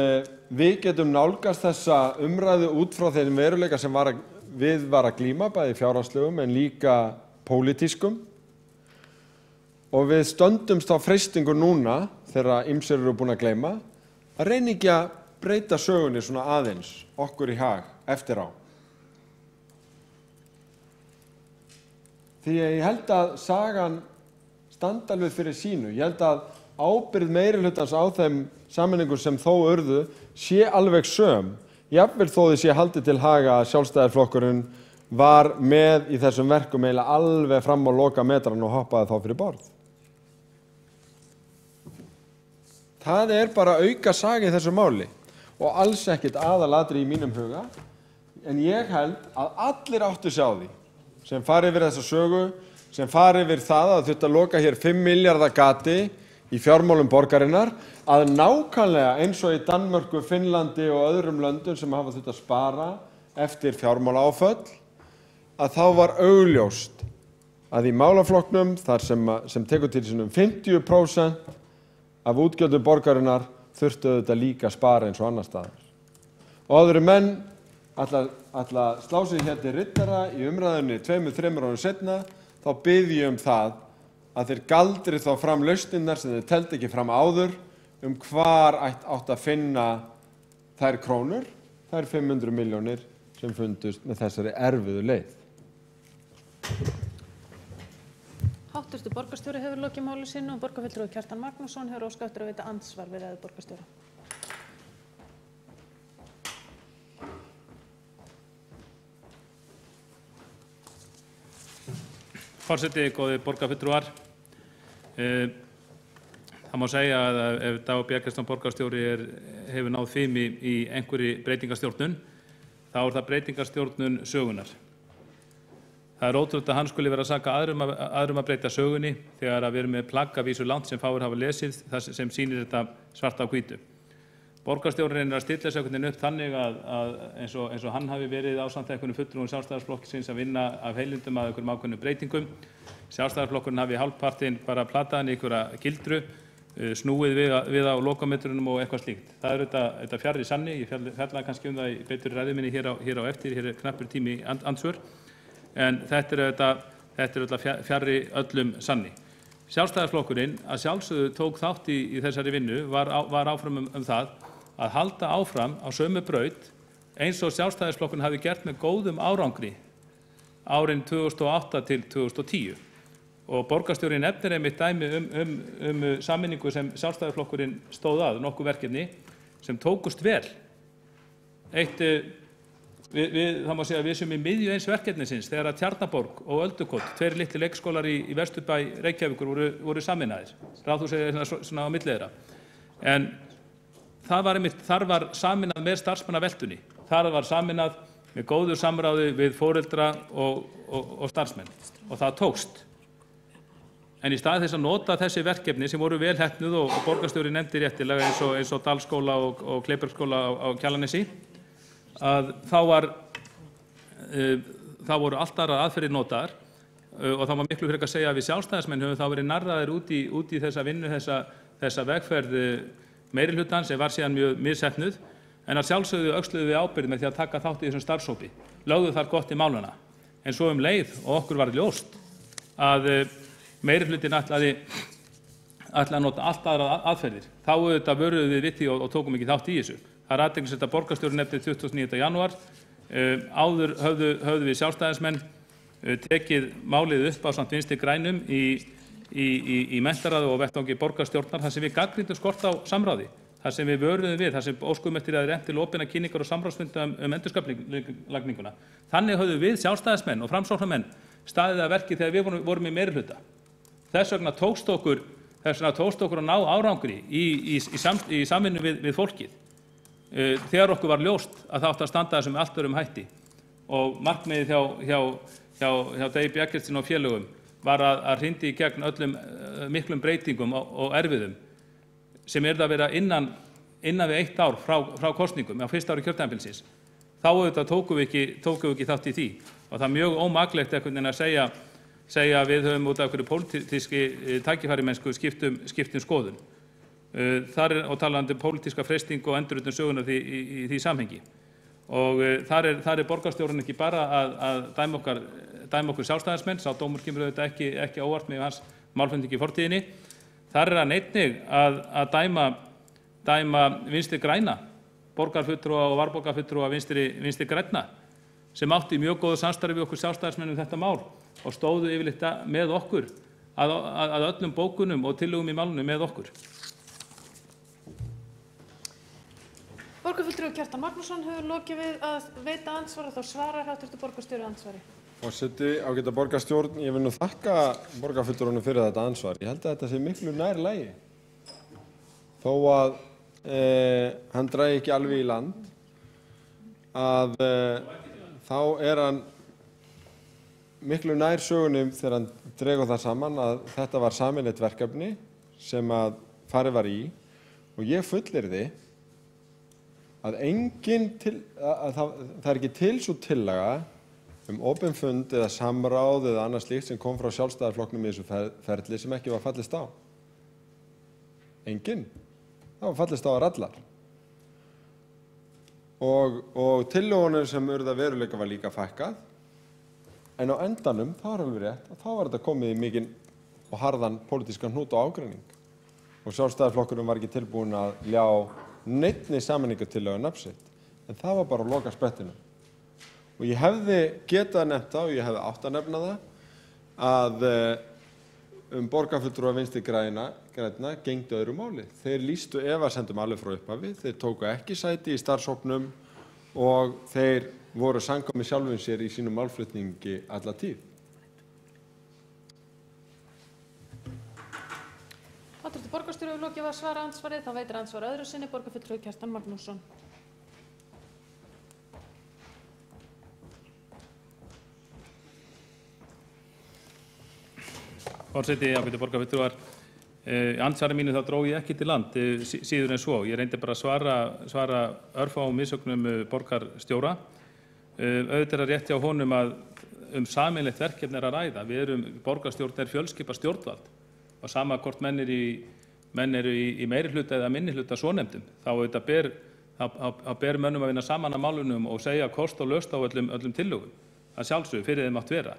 við getum nálgast þessa umræðu út frá þeim veruleika sem við var að glíma, bæði fjárhagslegum en líka pólitískum, og við stöndumst á freistingu núna þegar ýmsir eru búin að gleyma að reyna ekki að breyta sögunni svona aðeins okkur í hag eftir á. Því ég held að sagan standa alveg fyrir sínu. Ég held að ábyrgð meirihlutans á þeim sameiningum sem þó urðu sé alveg söm. Jafnvel þó þið sé haldið til haga að Sjálfstæðisflokkurinn var með í þessum verkum eiginlega alveg fram á lokametran og hoppaði þá fyrir borð. Það er bara auka saga í þessu máli og alls ekkert aðalatri í mínum huga, en ég held að allir áttu sig á því sem fari yfir þessa sögu, sem fari yfir það að þurfti að loka hér 5 milljarða gati í fjármálum borgarinnar, að nákvæmlega eins og í Danmörku, Finnlandi og öðrum löndum sem hafa þurft að spara eftir fjármálaáföll, að þá var augljóst að í málaflokknum þar sem tekur til sínum 50% af útgjöldum borgarinnar þurftu auðvitað líka að spara eins og annar staðar. Og aðrir menn ætla að slá sig hér til riddara í umræðunni 2-3 árum seinna, þá bið ég það að þeir galdri þá fram lausnirnar sem þeir teldu ekki fram áður hvar átt að finna þær krónur, þær 500 milljónir sem fundust með þessari erfiðu leið. Háttvirtur borgarstjóri hefur lokið máli sínu og borgarfulltrúi Kjartan Magnússon hefur óskað eftir að veita andsvar við ræðu borgarstjóra. Forseti, góðir borgarfulltrúar. Það má segja að ef Dagur Bjarkesson borgarstjóri hefur náð fimi í einhverri breytingastjórnun, þá er það breytingastjórnun sögunar. Það er ótrúlegt að hann skuli vera að saka aðrum að breyta sögunni þegar við erum með plagg af vísu langt sem fáir hafa lesið sem sýnir þetta svart á hvítu. Borgarstjórinn er að stilla sig einhvern veginn upp þannig að eins og hann hafi verið ásamt einhvernum fulltrúum Sjálfstæðisflokksins að vinna af heilindum að einhverjum ákveðnum breytingum. Sjálfstæðisflokkurinn hafi hálfpartinn bara plataðan í einhverja gildru, snúið við á lokametrunum og eitthvað slíkt. Það er þetta fjarri sanni, ég fjallaði kannski það í betri ræðu minni hér á eftir, hér er knappur tími í andsvör, en þetta er auðvitað fjarri öllum sanni. Sjálfstæðisflokkurinn að sjálfsögðu tók þátt í þessari vinnu, var áfram það að halda áfram á sömu braut eins og Sjálfstæðisflokkurinn hafi gert með góðum árangri árin 2008 til 2010. Og borgarstjórinn nefnir einmitt dæmi sameiningu sem Sjálfstæðisflokkurinn stóð að, nokkuð verkefni sem tókust vel. Það má segja að við sem í miðju eins verkefnisins þegar að Tjarnaborg og Öldukot, tveir litli leikskólar í Vesturbæ Reykjavíkur voru sameinaðir. Ráðhúsið er svona á milli þeirra. En þar var sameinað með starfsmannaveltunni. Þar var sameinað með góðu samráði við foreldra og starfsmenn. Og það tókst. En í stað þess að nota þessi verkefni sem voru vel heppnuð og borgarstjóri nefndi réttilega eins og Dalskóla og Kleibergsskóla á Kjalarnesi, að þá voru allt aðrar aðferðir notaðar og það var miklu frekar að segja að við Sjálfstæðismenn höfum þá verið narraðir út í þessa vinnu, þessa vegferð meirihlutans sem var síðan mjög misheppnuð, en að sjálfsögðu öxluðu við ábyrgð með því að taka þátt í þessum starfshópi, lögðu þar gott í málana. En svo leið og okkur var ljóst að meirihlutinn ætlaði að nota allt aðrar aðferðir. Þá auðvitað vöruðum við því og tókum ekki þátt í þessu. Það er athyglisvert að borgarstjórinn nefndi 29. janúar. Áður höfðu við Sjálfstæðismenn tekið málið upp ásamt Vinstri grænum í menntaráði og vettvangi borgarstjórnar þar sem við gagnrýndum skort á samráði, þar sem við vöruðum við, þar sem óskum eftir að efnt til opinna kynningar og samráðsfunda endurskipulagninguna. Þannig höfðu við Sjálfstæðismenn og Framsóknarmenn staðið að verki þegar við vorum í meirihluta. Þess vegna tókst okkur að ná árangri í samvinnu við fólkið. Þegar okkur var ljóst að það átti að standa þessum allt öðrum hætti og markmiðið hjá Degi Bjarkestin og félögum var að hrinda í gegn öllum miklum breytingum og erfiðum sem að vera innan við 1 ár frá kosningum á fyrsta ári kjörtímabilsins. Þá auðvitað tókum við ekki þátt í því og það er mjög ómaklegt einhvern veginn að segja að við höfum út af einhverju pólitíski tækifærimennsku skiptum skoðun. Og talandi pólitíska freistingu og endurritun sögunar í því samhengi. Og þar er borgarstjórinn ekki bara að dæma okkur Sjálfstæðismenn, sá dómur kemur auðvitað ekki óvart með hans málflutningi í fortíðinni. Þar er hann einnig að dæma Vinstri græna, borgarfulltrúa og varaborgarfulltrúa Vinstri grænna, sem átti mjög góðu samstarfi við okkur Sjálfstæðismenn þetta mál og stóðu yfirleitt með okkur að öllum bókunum og tillögum í málunum með okkur. Borgarfulltrúi Kjartan Magnússon hefur lokið við að veita andsvar og þá svarar hv. borgarstjóri andsvari. Forseti, ágæta borgarstjórn, ég vil nú þakka borgarfulltrúnum fyrir þetta ansvar. Ég held að þetta sé miklu nær lagi. Þó að hann dragi ekki alveg í land, að þá er hann miklu nær sögunum þegar hann dregur það saman að þetta var sameiginlegt verkefni sem að farið var í og ég fullyrði að það er ekki til sú tillaga opinn fund eða samráð eða annað slíkt sem kom frá Sjálfstæðisflokknum í þessu ferli sem ekki var fallist á. Engin. Það var fallist á að allar. Og tillögunum sem urðu að veruleika var líka fækkað, en á endanum, það var alveg rétt, að þá var þetta komið í mikinn og harðan pólitískan hnút og ágreining. Og Sjálfstæðisflokkurinn var ekki tilbúinn að ljá neinni sameiningartillögu nafnsitt, en það var bara að loka sprettinu. Og ég hefði getað nefnt það og ég hefði átt að nefna það að borgarfulltrúa Vinstri grænna gegndi öðru máli. Þeir lýstu efasemdum alveg frá upphafi, þeir tóku ekki sæti í starfshópnum og þeir voru samkvæmir sjálfum sér í sínum málflutningi alla tíð. Hv. borgarstjóri hefur lokið við að svara andsvarið, þá veitir andsvar öðru sinni borgarfulltrúi Kjartan Magnússon. Forseti, ágætu borgarfulltrúar, í andsvari mínu þá dró ég ekki til land síður en svo. Ég reyndi bara að svara örfáum missögnum borgarstjóra. Auðvitað er rétt hjá honum að sameiginlegt verkefni að ræða. Borgarstjórn er fjölskipað stjórnvald og sama hvort menn eru í meirihluta eða minnihluta svonefndum. Þá auðvitað ber mönnum að vinna saman að málunum og segja kost og löst á öllum tillögum. Það sjálfsögðu fyrir þeim átt vera.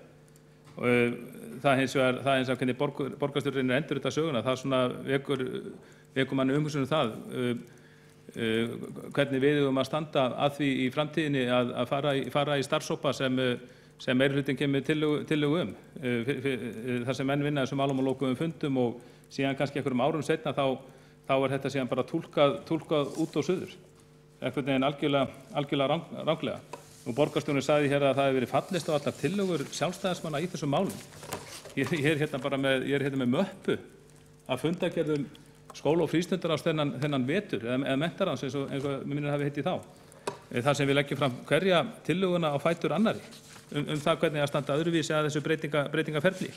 Það er hins vegar hvernig borgarstjórinn endur þetta söguna. Það svona vekur manni umhugsun það hvernig við eigum að standa að því í framtíðinni að fara í starfshópa sem meirihlutin kemur tillögu þar sem menn vinna þessum málum og lokuðum fundum og síðan kannski einhverjum árum seinna þá er þetta síðan bara túlkað út og suður. Einhvern veginn algjörlega ranglega. Borgarstjórinn sagði hér að það hefði verið fallist á allar tillögur sjálfstæðismanna í þessum málum. Ég er hérna með möppu af fundargerðum skóla- og frístundaráðs þennan vetur eða menntaráðs eins og minnir hafi hitt í þá. Þar sem við leggjum fram hverja tillöguna á fætur annarri það hvernig að standa öðruvísi að þessu breytingaferli.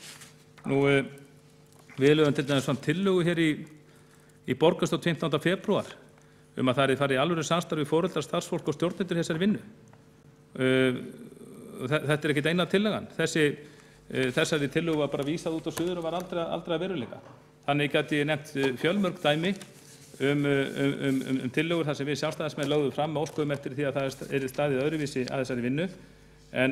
Við lögum til dæmis fram tillögu hér í borgarstjórn 15. febrúar að það farið í alvöru samstarf við foreldra, starfsfólk og stjórnendur í þessari vinnu. Þetta er ekkert eina tillagan. Þessari tillögu var bara vísað út og suður og var aldrei að veruleika. Þannig gæti ég nefnt fjölmörg dæmi tillögur þar sem við sjálfstæðismenn lögðum fram og óskuðum eftir því að það yrði staðið öðruvísi að þessari vinnu en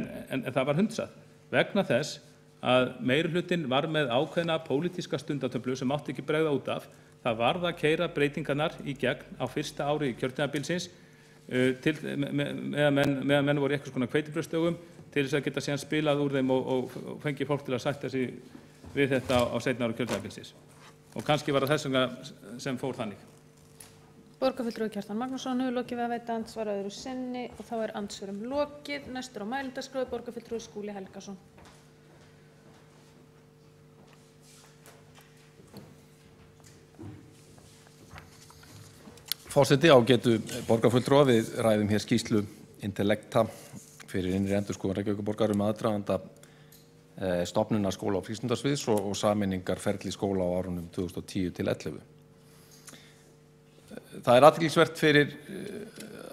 það var hundsað vegna þess að meirihlutinn var með ákveðna pólitíska stundatöflu sem mátti ekki bregða út af. Það varð að keyra breytingarnar í gegn á fyrsta ári kjörtímabilsins meðan menn voru í einhvers konar hveitibrauðsdögum til þess að geta síðan spilað úr þeim og fengið fólk til að sætta sig við þetta á seinna ári kjörtímabilsins. Og kannski var það þess vegna sem fór þannig. Borgarfulltrúi Kjartan Magnússon hefur lokið við að veita andsvar öðru sinni og þá er andsvörum lokið. Næstur á mælendaskrá borgarfulltrúi Skúli Helgason. Forseti, ágætu borgarfulltrúa, við ræðum hér skýrslu Intellecta fyrir innri endurskoðun Reykjavíkurborgar aðdraganda stofnunar skóla- og frístundasviðs og sameiningar ferli skóla á árunum 2010 til 11. Það er athyglisvert fyrir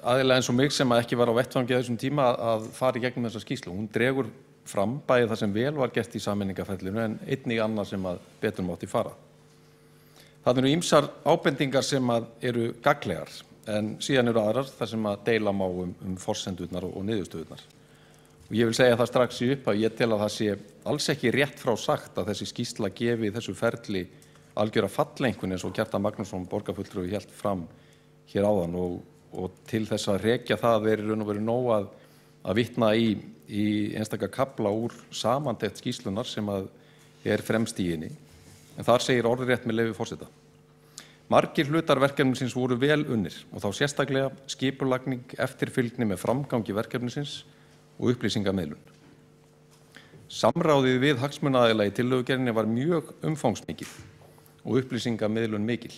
aðila eins og mig sem ekki var á vettvangi á þessum tíma að fara í gegnum þessa skýrslu. Hún dregur fram bæði það sem vel var gert í sameiningarferlinu en einnig annað sem að betur mátti fara. Það eru ýmsar ábendingar sem eru gagnlegar en síðan eru aðrar þar sem að deila má forsendurnar og niðurstöðurnar. Og ég vil segja það strax í upphafi, ég tel að það sé alls ekki rétt frá sagt að þessi skýrsla gefi þessu ferli algjöra falleinkunn eins og Kjartan Magnússon borgarfulltrúi hélt fram hér áðan og til þess að rekja það er í raun og veru nóg að vitna í einstaka kafla úr samantekt skýrslunar sem að er fremst í henni. En þar segir orðrétt með leyfi forseta. Margir hlutar verkefnisins voru vel unnir og þá sérstaklega skipulagning, eftirfylgni með framgangi verkefnisins og upplýsingamiðlun. Samráðið við hagsmunaaðila í tillögugerðinni var mjög umfangsmikið og upplýsingamiðlun mikil.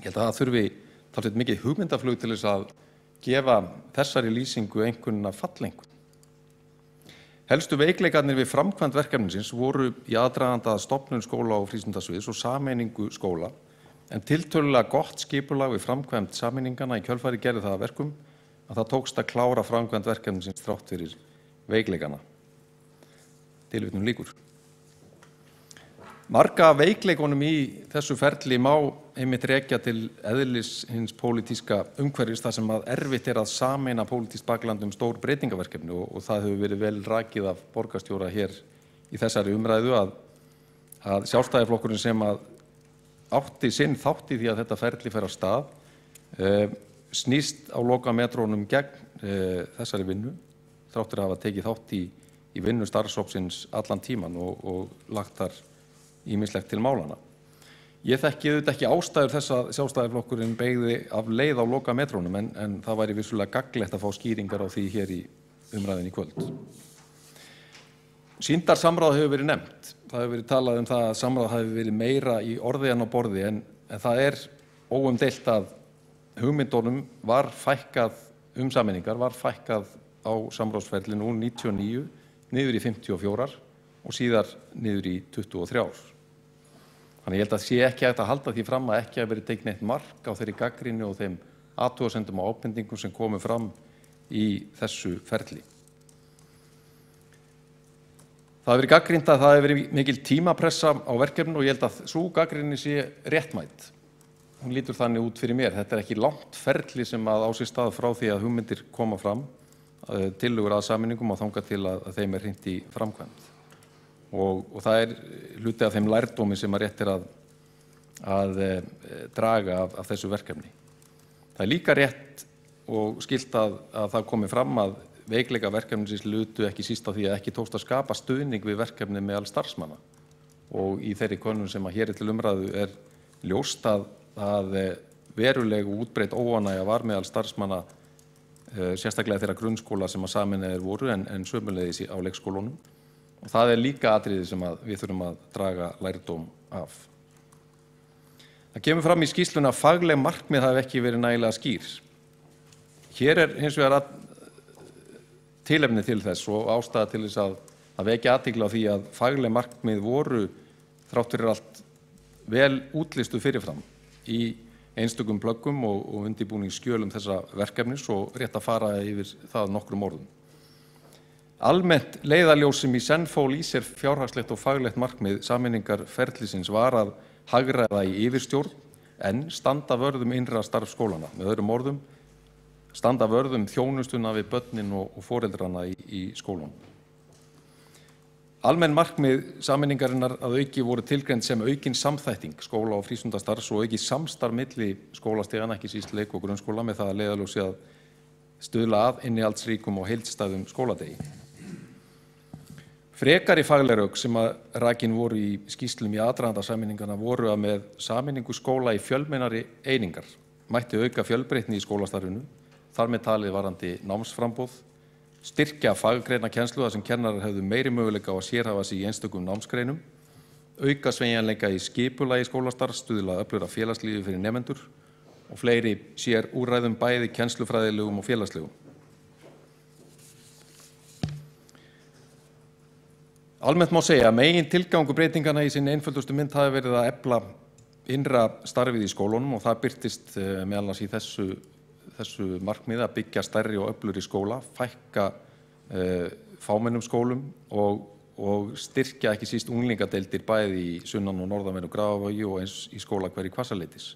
Ég held að það þurfi talsveit mikið hugmyndaflug til þess að gefa þessari lýsingu einhverjuna falleinkunn. Helstu veikleikarnir við framkvæmd verkefnisins voru í aðdraganda að stofnun skóla- og frístundasviðs og sameiningu skóla en tiltölulega gott skipulag við framkvæmd sameiningana í kjölfari gerði það að verkum að það tókst að klára framkvæmd verkefnisins þrátt fyrir veikleikana. Tilvitnun lýkur. Marga veikleikunum í þessu ferli má einmitt rekja til eðlis hins pólitíska umhverfis þar sem að erfitt er að sameina pólitískt bakland stór breytingaverkefni og það hefur verið vel rakið af borgarstjóra hér í þessari umræðu að Sjálfstæðisflokkurinn sem að átti sinn þátt í því að þetta ferli fer af stað snýst á lokametrónum gegn þessari vinnu þrátt fyrir að hafa tekið þátt í vinnu starfshópsins allan tíman og lagt þar ýmislegt til málana. Ég þekki auðvitað ekki ástæður þess að Sjálfstæðisflokkurinn beygði af leið á lokametrónum en það væri vissulega gagnlegt að fá skýringar á því hér í umræðinni í kvöld. Sýndarsamráð hefur verið nefnt. Það hefur verið talað það að samráð hafi verið meira í orði en á borði en það er óumdeilt að hugmyndunum var fækkað sameiningar var fækkað á samráðsferlinu úr 99 niður í 54 og síðar niður í 23. Þannig ég held að sé ekki hægt að halda því fram að ekki hafi verið tekið neitt mark á þeirri gagnrýni og þeim athugasemdum og ábendingum sem komu fram í þessu ferli. Það hefur verið gagnrýnt að það hefur verið mikil tímapressa á verkefninu og ég held að sú gagnrýni sé réttmæt. Hún lítur þannig út fyrir mér. Þetta er ekki langt ferli sem á sér stað frá því að hugmyndir koma fram, tillögur að sameiningum og þangað til að þeim er hrint í framkvæmd. Og það er hluti af þeim lærdómi sem að rétt er að draga af þessu verkefni. Það er líka rétt og skylt að það komi fram að veikleika verkefnisins lutu ekki síst á því að ekki tókst að skapa stuðning við verkefni meðal starfsmanna. Og í þeirri könnun sem að hér er til umræðu er ljóst að veruleg og útbreidd óánægja var meðal starfsmanna, sérstaklega þeirra grunnskóla sem að sameinaðir voru en sömuleiðis á leikskólunum. Og það er líka atriði sem við þurfum að draga lærdóm af. Það kemur fram í skýrslunni að fagleg markmið hafi ekki verið nægilega skýr. Hér er hins vegar tilefni til þess og ástæða til þess að vekja athygli á því að fagleg markmið voru þrátt fyrir allt vel útlistuð fyrirfram í einstökum plöggum og undirbúningsskjölum þessa verkefnis og rétt að fara yfir það nokkrum orðum. Almennt leiðarljós sem í senn fól í sér fjárhagslegt og faglegt markmið sameiningarferlisins var að hagræða í yfirstjórn en standa vörð innra starf skólanna. Með öðrum orðum, standa vörð þjónustuna við börnin og foreldrana í skólanum. Almenn markmið sameiningarinnar að auki voru tilgreind sem aukin samþætting skóla- og frístundastarfs og aukið samstarf milli skólastigana, ekki síst leik- og grunnskóla, með það að leiðarljósi að stuðla að innihaldsríkum og heildstæðum skóladegi. Frekari fagleg rök sem að rakin voru í skýrslum í aðdraganda sameiningana voru að með sameiningu skóla í fjölmennari einingar mætti auka fjölbreytni í skólastarfinu, þar með talið varðandi námsframboð, styrkja faggreina kennslu þar sem kennarar hefðu meiri möguleika á að sérhæfa sig í einstökum námsgreinum, auka sveigjanleika í skipulagi skólastarfs, stuðla að öflugra félagslífi fyrir nemendur og fleiri sér úrræðum bæði kennslufræðilegum og félagslegum. Almennt má segja að megin tilgangur breytingana í sinni einföldustu mynd hafi verið að efla innra starfið í skólunum og það birtist meðal annars í þessu markmiði að byggja stærri og öflugri skóla, fækka fámennum skólum og styrkja ekki síst unglingadeildir bæði í sunnan- og norðanverðu Grafarvogi og eins í skólahverfi Hvassaleitis.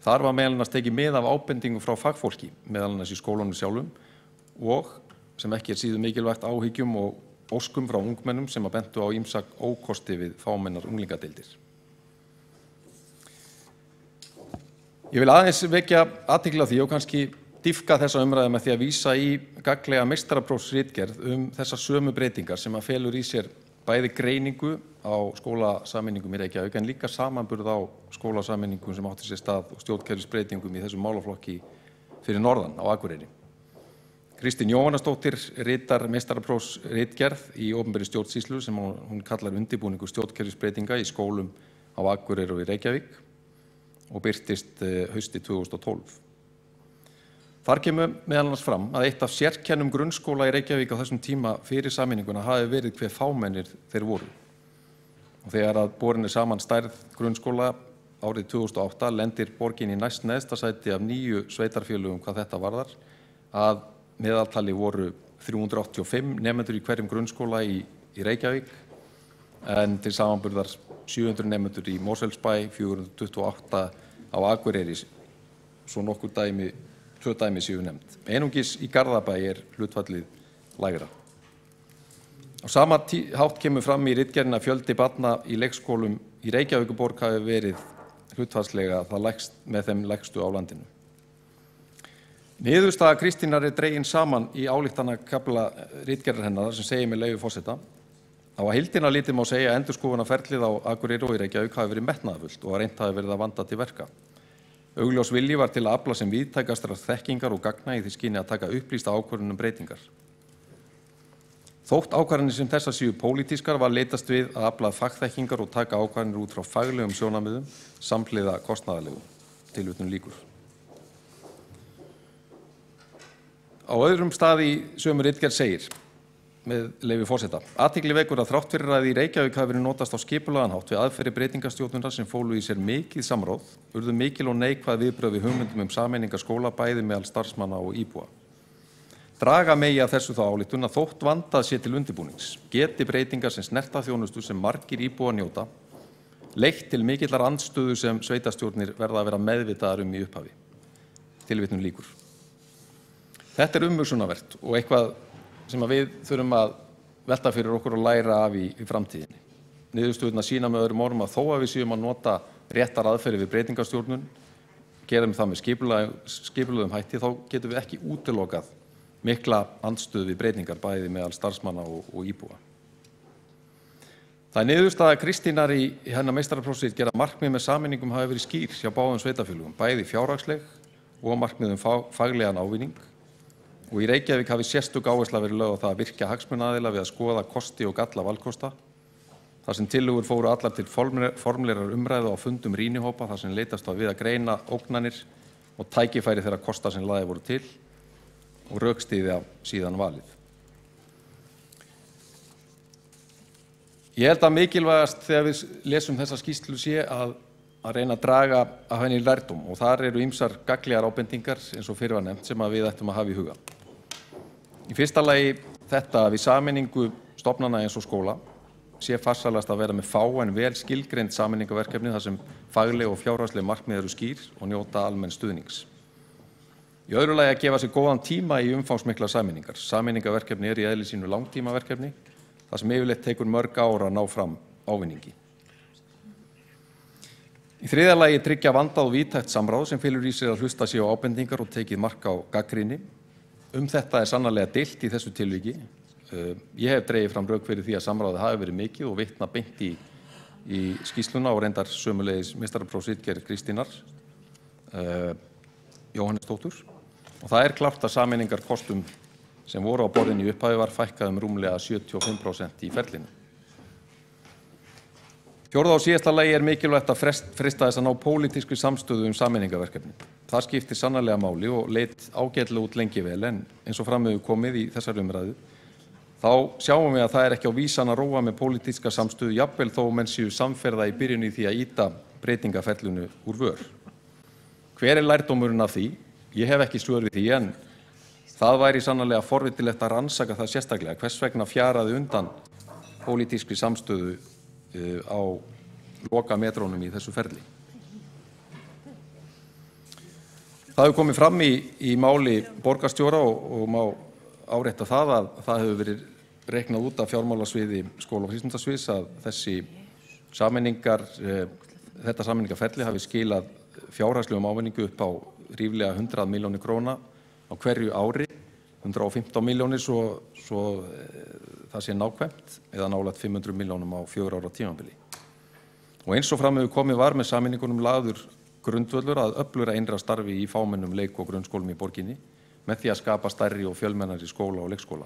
Þar var meðal annars tekið mið af ábendingum frá fagfólki, meðal annars í skólunum sjálfum og, sem ekki er síður mikilvægt, áhyggjum og óskum frá ungmennum sem að bentu á ýmsa ókosti við fámennar unglingadeildir. Ég vil aðeins vekja athygli á því og kannski dýpka þessa umræðu með því að vísa í gagnlega meistaraprófsritgerð þessar sömu breytingar sem að felur í sér bæði greiningu á skólasameiningum í Reykjavík en líka samanburð á skólasameiningum sem átti sér stað og stjórnkerfisbreytingum í þessum málaflokki fyrir norðan á Akureyri. Kristín Jóhannesdóttir ritar meistaraprófsritgerð í opinberri stjórnsýslu sem hún kallar undirbúningur stjórnkerfisbreytinga í skólum á Akureyri og í Reykjavík og birtist hausti 2012. Þar kemur meðal annars fram að eitt af sérkennum grunnskóla í Reykjavík á þessum tíma fyrir sameininguna hafi verið hve fámennir þeir voru. Og þegar að borin er saman stærð grunnskóla árið 2008 lendir borgin í næst neðsta sæti af 9 sveitarfélögum hvað þetta varðar að meðaltali voru 385 nemendur í hverjum grunnskóla í Reykjavík en til samanburðar 700 nemendur í Mosfellsbæ, 428 á Akureyri, svo nokkur tvö dæmi séu nefnd. Einungis í Garðabæ er hlutfallið lægra. Á sama hátt kemur fram í ritgerðinni að fjöldi barna í leikskólum í Reykjavíkurborg hafi verið hlutfallslega með þeim lægstu á landinu. Niðurstaða Kristínar er dregin saman í ályktanakafla ritgerðar hennar sem segir með leyfi forseta: á að heildina litið má segja að endurskoðunarferlið á Akureyri og í Reykjavík hafi verið metnaðarfullt og að reynt hafi verið að vanda til verka. Augljós vilji var til að afla sem víðtækastrar þekkingar og gagna í því skyni að taka upplýsta ákvörðun breytingar. Þótt ákvarðanir sem þessar séu pólitískar var leitast við að afla fagþekkingar og taka ákvarðanir út frá faglegum sjónarmiðum samhliða kostnaðarlegum. Tilvitnun lýkur. Á öðrum stað í sömu ritgerð segir: með leyfi forseta. Athygli vekur að þrátt fyrir að í Reykjavík hafi verið notast á skipulagðan hátt við aðferðir breytingastjórnunar sem fólu í sér mikið samráð, urðu mikil og neikvæð viðbrögð við hugmyndum sameiningar skóla bæði meðal starfsmanna og íbúa. Draga megi af þessu þá ályktun að þótt vandað sé til undirbúnings geti breytingar sem snerta þjónustu sem margir íbúa njóta leitt til mikillar andstöðu sem sveitarstjórnir verða að vera meðvitaðar í upphafi. Tilvitnun lýkur. Þetta umhugsunarvert og eitthvað sem við þurfum að velta fyrir okkur og læra af í framtíðinni. Niðurstöðurnar sýna með öðrum orðum að þó að við séum að nota réttar aðferðir við breytingastjórnun, gerum það með skipulögðum hætti, þá getum við ekki útilokað mikla andstöðu við breytingar bæði meðal starfsmanna og íbúa. Það niðurstaða Kristínar í hennar meistaraprófsrit gera markmið með sameiningum hafi verið skýr hjá báðum sveitarfélögum, bæði fjárhagsleg og markmið faglegan ávinning. Og í Reykjavík hafi sérstök áhersla verið lögð á það að virkja hagsmunaaðila við að skoða kosti og galla valkosta. Þar sem tillögur fóru allar til formlegrar umræðu á fundum rýnihópa þar sem leitast var við að greina ógnanir og tækifæri þeirra kosta sem lagðir voru til og rökstyðja síðan valið. Ég held að mikilvægast þegar við lesum þessa skýrslu sé að reyna að draga af henni lærdóm og þar eru ýmsar gagnlegar ábendingar eins og fyrr var nefnt sem við ættum að hafa í huga. Í fyrsta lagi þetta að við sameiningu stofnana eins og skóla sé farsælast að vera með fá en vel skilgreind sameiningaverkefni þar sem fagleg og fjárhagsleg markmið eru skýr og njóta almenn stuðnings. Í öðru lagi að gefa sér góðan tíma í umfangsmiklar sameiningar. Sameiningaverkefni í eðli sínu langtímaverkefni þar sem yfirleitt tekur mörg ár að ná fram ávinningi. Í þriðja lagi tryggja vandað og víðtækt samráð sem felur í sér að hlusta sig á ábendingar og tekið mark á gagnrýni. Þetta sannarlega deilt í þessu tilviki. Ég hef dregið fram rök fyrir því að samráðið hafi verið mikið og vitna beint í skýrsluna og reyndar sömuleiðis meistaraprófsritgerð Kristínar Jóhannesdóttur. Og það klárt að sameiningarkostum sem voru á borðinu í upphafi var fækkað rúmlega 75% í ferlinu. Fjórða og síðasta lagi mikilvægt að freista þess að ná pólitískri samstöðu sameiningaverkefni. Það skiptir sannarlega máli og leit ágætlega út lengi vel en eins og fram hefur komið í þessari umræðu þá sjáum við að það ekki á vísan að róa með pólitíska samstöðu jafnvel þó menn séu samferða í byrjun í því að ýta breytingaferlinu úr vör. Hver lærdómurinn af því? Ég hef ekki svör við því en það væri sannarlega forvitnilegt að rannsaka það sérstaklega hvers vegna fjaraði undan pólitískri samstöðu á lokametrónum í þessu ferli. Það hefur komið fram í máli borgarstjóra og má árétta það að það hefur verið reiknað út af fjármálasviði skóla- og frístundasviðs að þetta sameiningarferli hafi skilað fjárhagslegum ávinningu upp á ríflega 100 milljónir króna á hverju ári, 115 milljónir svo það sé nákvæmt eða nálægt 500 milljónum á 4 ára tímabili. Og eins og fram hefur komið var með sameiningunum lagður grundvöllur að öflugra innra starfi í fámennum leik- og grunnskólum í borginni með því að skapa stærri og fjölmennari skóla og leikskóla.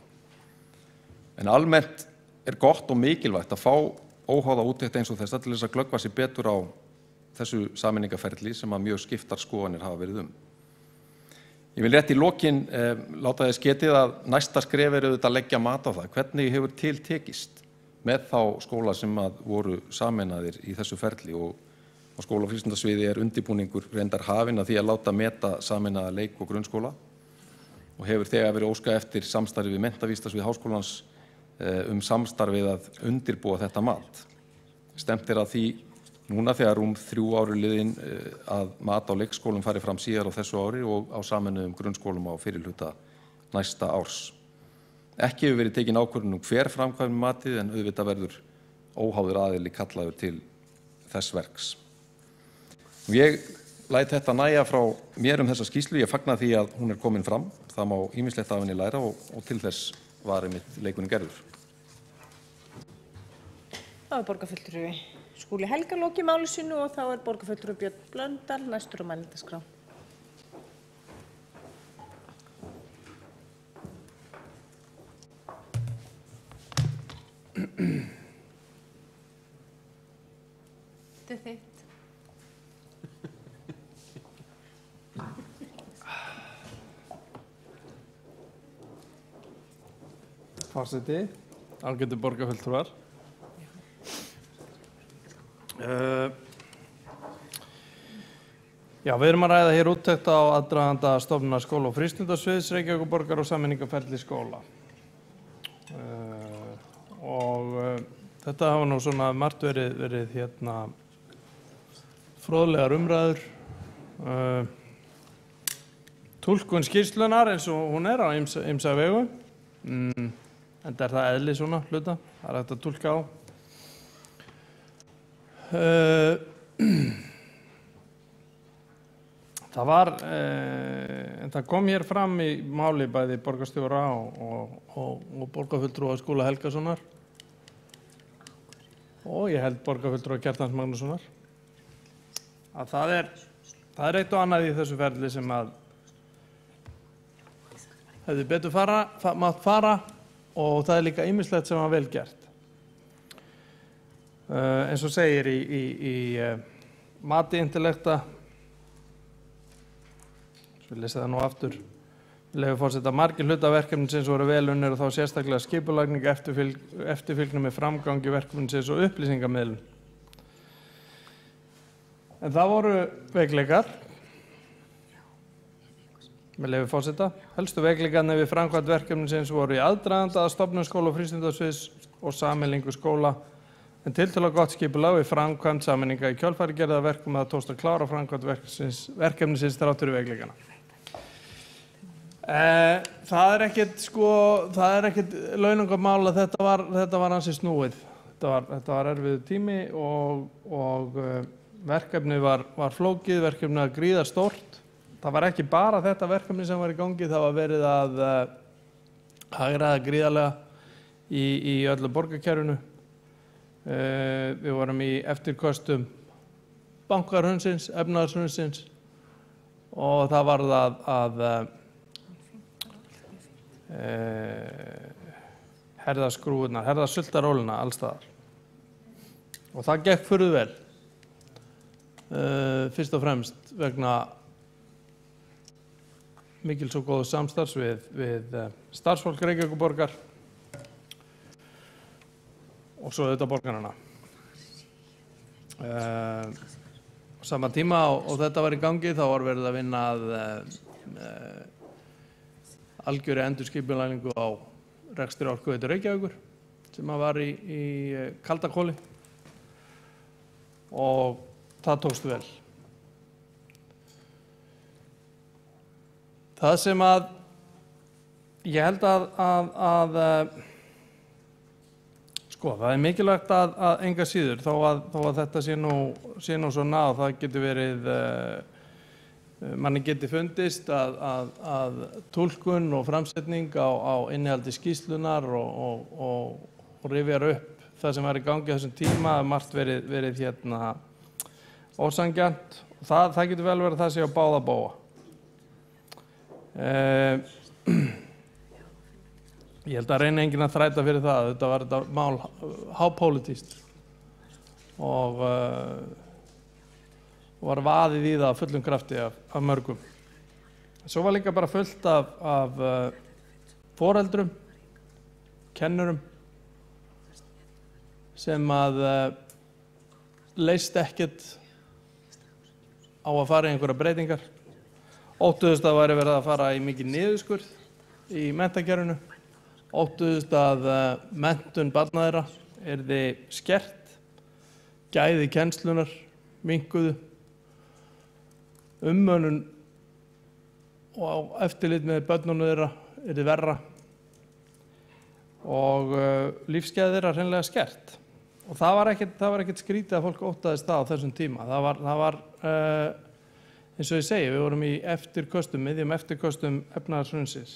En almennt gott og mikilvægt að fá óháða úttekt eins og þessa til þess að glöggva sig betur á þessu sameiningarferli sem að mjög skiptar skoðanir hafa verið Ég vil rétt í lokin láta þess getið að næsta skref auðvitað að leggja mat á það. Hvernig hefur til tekist með þá skóla sem voru sameinaðir í þessu ferli og á skóla- og frístundasviði undirbúningur reyndar hafinn að því að láta meta sameinaða leik- og grunnskóla og hefur þegar verið óskað eftir samstarfi við menntavísindasvið Háskólans samstarfið að undirbúa þetta mat. Stefnt að því núna þegar 3 ár liðin að mat á leikskólum fari fram síðar á þessu ári og á sameinuðum grunnskólum á fyrrihluta næsta árs. Ekki hefur verið tekin ákvörðun hver framkvæmir matið en auðvitað verður óháður aðili kallaður til þess verks. Ég læt þetta nægja frá mér þessa skýrslu. Ég fagna því að hún komin fram. Það má ýmislegt af henni læra og til þess var einmitt leikurinn gerður. Það borgarfulltrúi Skúli Helga lokið máli sínu og þá borgarfulltrúi Björn Blöndal næstur á mælendaskrá. Þetta þitt. Forseti, ágætu borgarfulltrúar. Já, við erum að ræða hér úttekt á aðdraganda stofnunar skóla- og frístundasviðs Reykjavíkurborgar og sameiningarferli skóla. Þetta hafa nú svona margt verið fróðlegar umræður. Túlkun skýrslunar eins og hún er á ýmsa vegu. Enda er það eðli svona hluta, það er hægt að túlka á. Það kom hér fram í máli bæði borgarstjóra og borgarfulltrúa Skúla Helgasonar og ég held borgarfulltrúa Kjartans Magnússonar að það er eitt og annað í þessu ferli sem að hefði betur mátt fara og það er líka ýmislegt sem var vel gert. Eins og segir í mati intellekta, svo ég lesi það nú aftur, leyfi forseta, margir hluta verkefnisins voru vel unnir og þá sérstaklega skipulagning, eftirfylgni með framgangi verkefnisins og upplýsingamiðlun. En það voru veikleikar, með leyfi forseta, helstu veikleikarnir við framkvæmd verkefnisins voru í aðdraganda að stofnun skóla- og frístundasviðs og sameiningu skóla, en tiltölulega gott skipulag við framkvæmd sameininga í kjölfari gerði að verkum að tókst að klára framkvæmd verkefnisins þrátt fyrir veikleikana. Það er ekkert launungarmál að þetta var ansi snúið. Þetta var erfiður tími og verkefnið var flókið, verkefnið var gríðarstórt. Það var ekki bara þetta verkefni sem var í gangi, það var verið að hagræða gríðarlega í öllu borgarkerfinu. Við vorum í eftirköstum bankarhrunsins, efnahagshrunsins og það varð að herða skrúfurnar, herða sultarólina alls staðar. Og það gekk furðu vel, fyrst og fremst vegna mikils og góðu samstarfs við starfsfólk Reykjavíkurborgar og svo auðvitað borgarana. Á sama tíma og þetta var í gangi þá var verið að vinna að algjöri endurskipulagningu á rekstri Orkuveitu Reykjavíkur sem var í Kaldakoli og það tókst vel. Það sem að ég held að það er mikilvægt að enga síður þó að þetta sé nú svona og það getur verið manni geti fundist að túlkun og framsetning á innihaldi skýrslunar og rifjar upp það sem var í gangi á þessum tíma að margt verið ósanngjarnt og það getur vel verið að það sé á báða bóga. Ég held að reyna enginn að þræta fyrir það. Þetta var þetta mál hápólitískt og var vaðið í það fullum krafti af mörgum. Svo var líka bara fullt af foreldrum, kennurum sem að leist ekkert á að fara í einhverja breytingar. Óttuðust að væri verið að fara í mikið niðurskurð í menntakerfinu. Óttuðust að menntun barna þeirra yrði skert, gæði kennslunar minnkuðu, umönnun og eftirlit með börnunum þeirra yrði verra og lífsgæði þeirra hreinlega skert. Og það var ekkert skrítið að fólk óttaðist það á þessum tíma. Það var eins og ég segi, við vorum í miðjum eftirköstum efnahagshrunsins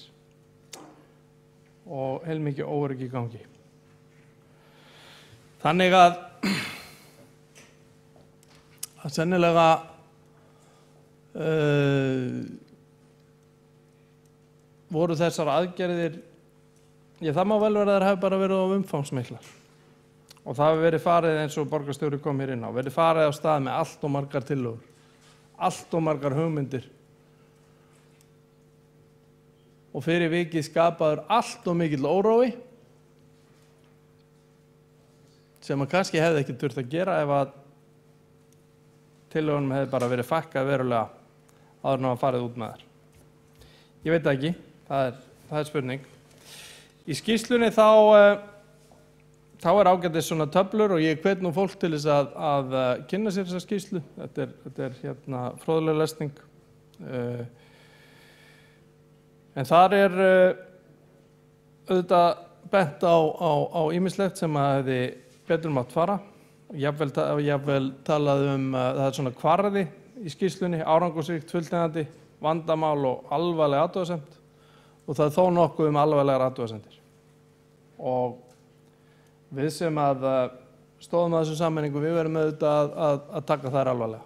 og heilmikið óöryggi í gangi. Þannig að sennilega voru þessar aðgerðir, það má vel vera að þær hafi bara verið of umfangsmiklar og það hafi verið farið eins og borgarstjóri kom hér inn á, verið farið á stað með allt og margar tillögur, allt og margar hugmyndir og fyrir vikið skapaður allt og mikill órói sem að kannski hefði ekki þurft að gera ef að tillögunum hefði bara verið fækkað verulega áður en að farið út með þær. Ég veit það ekki, það er spurning. Í skýrslunni þá er ágætis svona töflur og ég hvet nú fólk til þess að kynna sér þessa skýrslu. Þetta er fróðleg lesning. En þar er auðvitað bent á ýmislegt sem að hefði betur mátt fara. Jafnvel talað það er svona kvarði í skýrslunni, árangursríkt, fullnægjandi, vandamál og alvarleg athugasemd og það er þó nokkuð alvarlegar athugasemdir. Og við sem að stóðum að þessu sameiningu, við verðum auðvitað að taka þær alvarlega.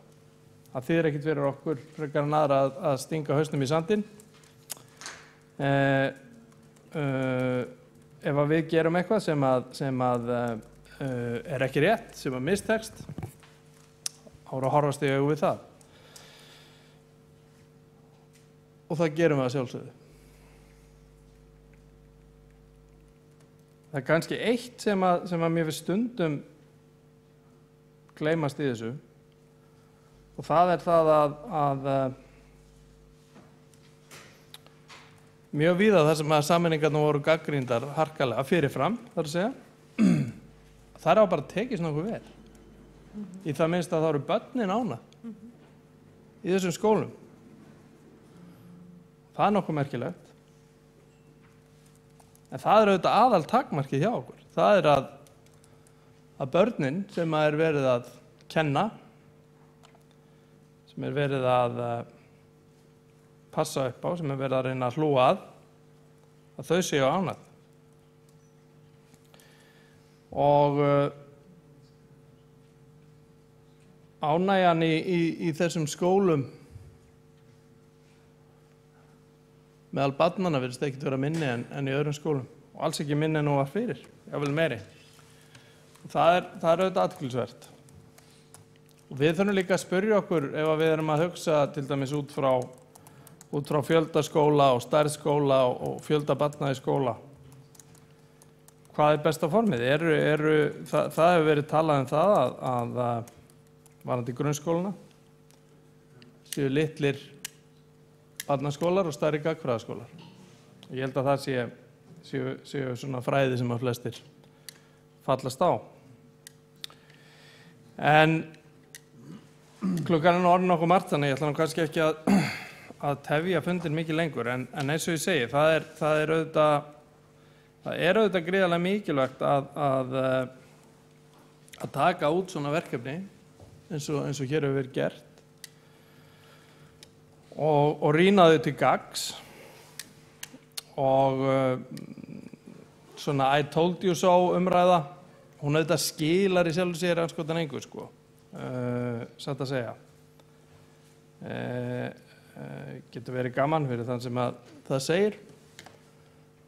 Það þýðir ekkert fyrir okkur frekar en aðra að stinga hausnum í sandinn. Ef að við gerum eitthvað sem að er ekki rétt, sem að mistekst, þá er að horfast í augu við það. Og það gerum við að sjálfsögðu. Það er kannski eitt sem að mér finnst stundum gleymast í þessu og það er það að mjög víða þar sem að sameiningarnar voru gagnrýndar harkalega fyrirfram, þar að segja, þær hafa bara tekist nokkuð vel. Í það minnst að það eru börnin ánægð í þessum skólum. Það er nokkuð merkilegt. En það er auðvitað aðal takmarkið hjá okkur. Það er að börnin sem er verið að kenna, sem er verið að passa upp á, sem er verið að reyna að hlúa að þau séu ánægð. Og ánægjan í þessum skólum meðal barnanna virðist ekkert vera minni en í öðrum skólum og alls ekki minni en nú var fyrir, jável meiri. Það er auðvitað athyglisvert. Og við þurfum líka að spyrja okkur ef við erum að hugsa til dæmis út frá fjölda skóla og stærð skóla og fjölda barna í skóla. Hvað er besta formið? Það hefur verið talað um það að varðandi grunnskólana séu litlir barnaskólar og stærri gagnfræðaskólar. Ég held að það séu svona fræði sem að flestir fallast á. En klukkan er orðin nokkuð margt, þannig ég ætla nú kannski ekki að tefja fundin mikið lengur, en eins og ég segi, það er auðvitað gríðarlega mikilvægt að taka út svona verkefni eins og hér hefur verið gert og rýna þau til gagns og svona I told you so umræða, hún auðvitað skilar í sjálfu sér anskotan engu, sko, satt að segja. Getur verið gaman fyrir þann sem að það segir.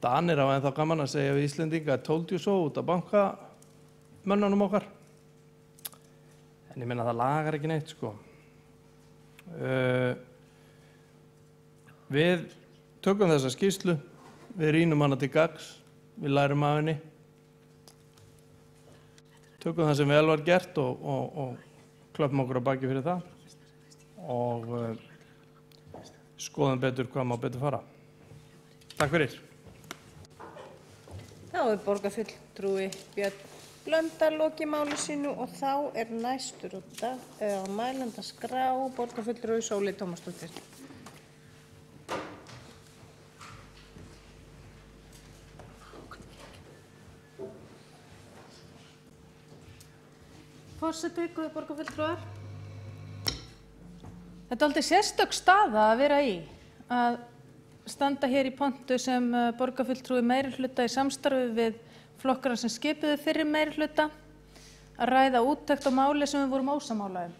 Danir hafa ennþá gaman að segja við Íslendinga I told you so út af bankamönnunum okkar. En ég meina það lagar ekki neitt, sko. Við tökum þessa skýrslu, við rýnum hana til gagns, við lærum af henni, tökum það sem vel var gert og klöppum okkur á baki fyrir það og skoðum betur hvað má betur fara. Takk fyrir. Þá er borgarfulltrúi Björn Blöndal lokið máli sínu og þá er næstur á mælendaskrá borgarfulltrúi Sóley Tómasdóttir. Forseti, góðir borgarfulltrúar. Þetta er aldrei sérstök staða að vera í, að standa hér í pontu sem borgarfulltrúi meirihluta í samstarfi við flokkana sem skipuðu fyrir meirihluta, að ræða úttekt á máli sem við vorum ósammála um.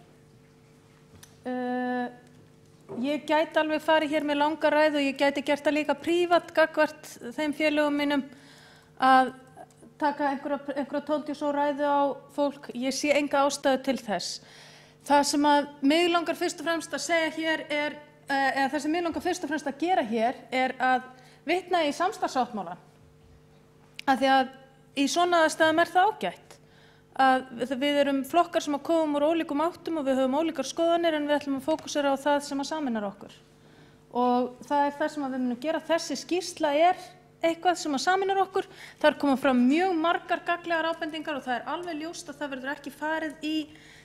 Ég gæti alveg farið hér með langa ræðu og ég gæti gert það líka prívat gagnvart þeim félögum mínum að taka einhverja told you so ræðu á fólk. Ég sé enga ástæðu til þess. Það sem að mig langar fyrst og fremst að segja hér eða það sem mig langar fyrst og fremst að gera hér að vitna í samstarfssáttmálann. Af því að í svona aðstæðum það ágætt að við erum flokkar sem að komum úr ólíkum áttum og við höfum ólíkar skoðanir en við ætlum að fókusera á það sem að sameinar okkur. Og það er það sem við munum gera. Þessi skýrsla er eitthvað sem að sameinar okkur. Þar koma fram mjög margar gagnlegar ábendingar og það er alveg ljóst að það verður ekki farið í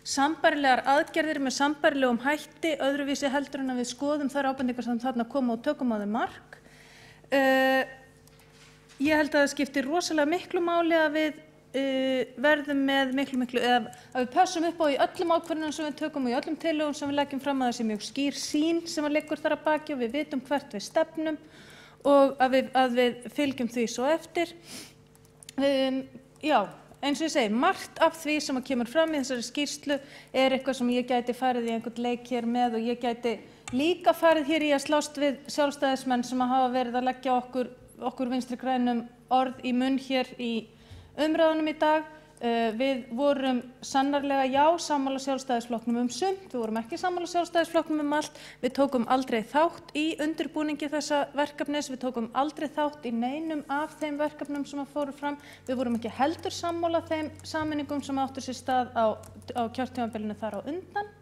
sambærilegar aðgerðir með sambærilegum hætti öðruvísi heldur en að við skoðum þær ábendingar sem þarna koma og tökum á þeim mark. Ég held að það skiptir rosalega miklu máli að við verðum með eða að við passum upp á í öllum ákvörðunum sem við tökum og í öllum tillögum sem við leggjum fram að það sé mjög skýr sýn sem að liggur þar að baki og við vitum hvert við stefnum og að við fylgjum því svo eftir. Já, eins og ég segi, margt af því sem að kemur fram í þessari skýrslu er eitthvað sem ég gæti farið í einhvern leik hér með og ég gæti líka farið hér í að slást við sjálfstæðismenn sem að hafa verið að leggja okkur vinstri grænum orð í munn hér í umræðunum í dag. Við vorum sannarlega sammála Sjálfstæðisflokknum sumt, við vorum ekki sammála Sjálfstæðisflokknum allt. Við tókum aldrei þátt í undirbúningi þessa verkefnis, við tókum aldrei þátt í neinum af þeim verkefnum sem að fóru fram. Við vorum ekki heldur sammála þeim sameiningum sem áttu sér stað á kjörtímabilinu þar á undan.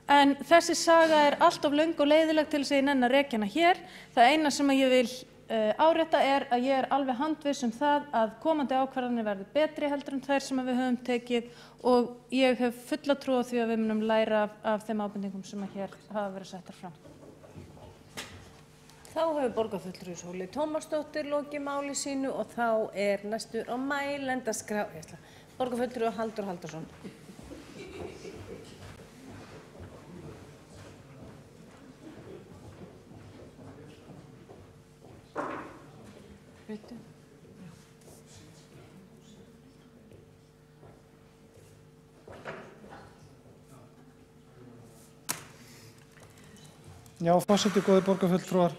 En þessi saga er allt of löng og leiðileg til þess að ég nenni að rekja hana hér. Það eina sem ég vil árétta er að ég er alveg handviss það að komandi ákvarðanir verði betri heldur en þær sem við höfum tekið og ég hef fulla trú á því að við munum læra af þeim ábendingum sem hér hafa verið settar fram. Þá hefur borgarfulltrúi Sóley Tómasdóttir lokið máli sínu og þá er næstur á mælendaskrá borgarfulltrúi Halldór Halldórsson. Já, forseti, góðir borgarfulltrúar.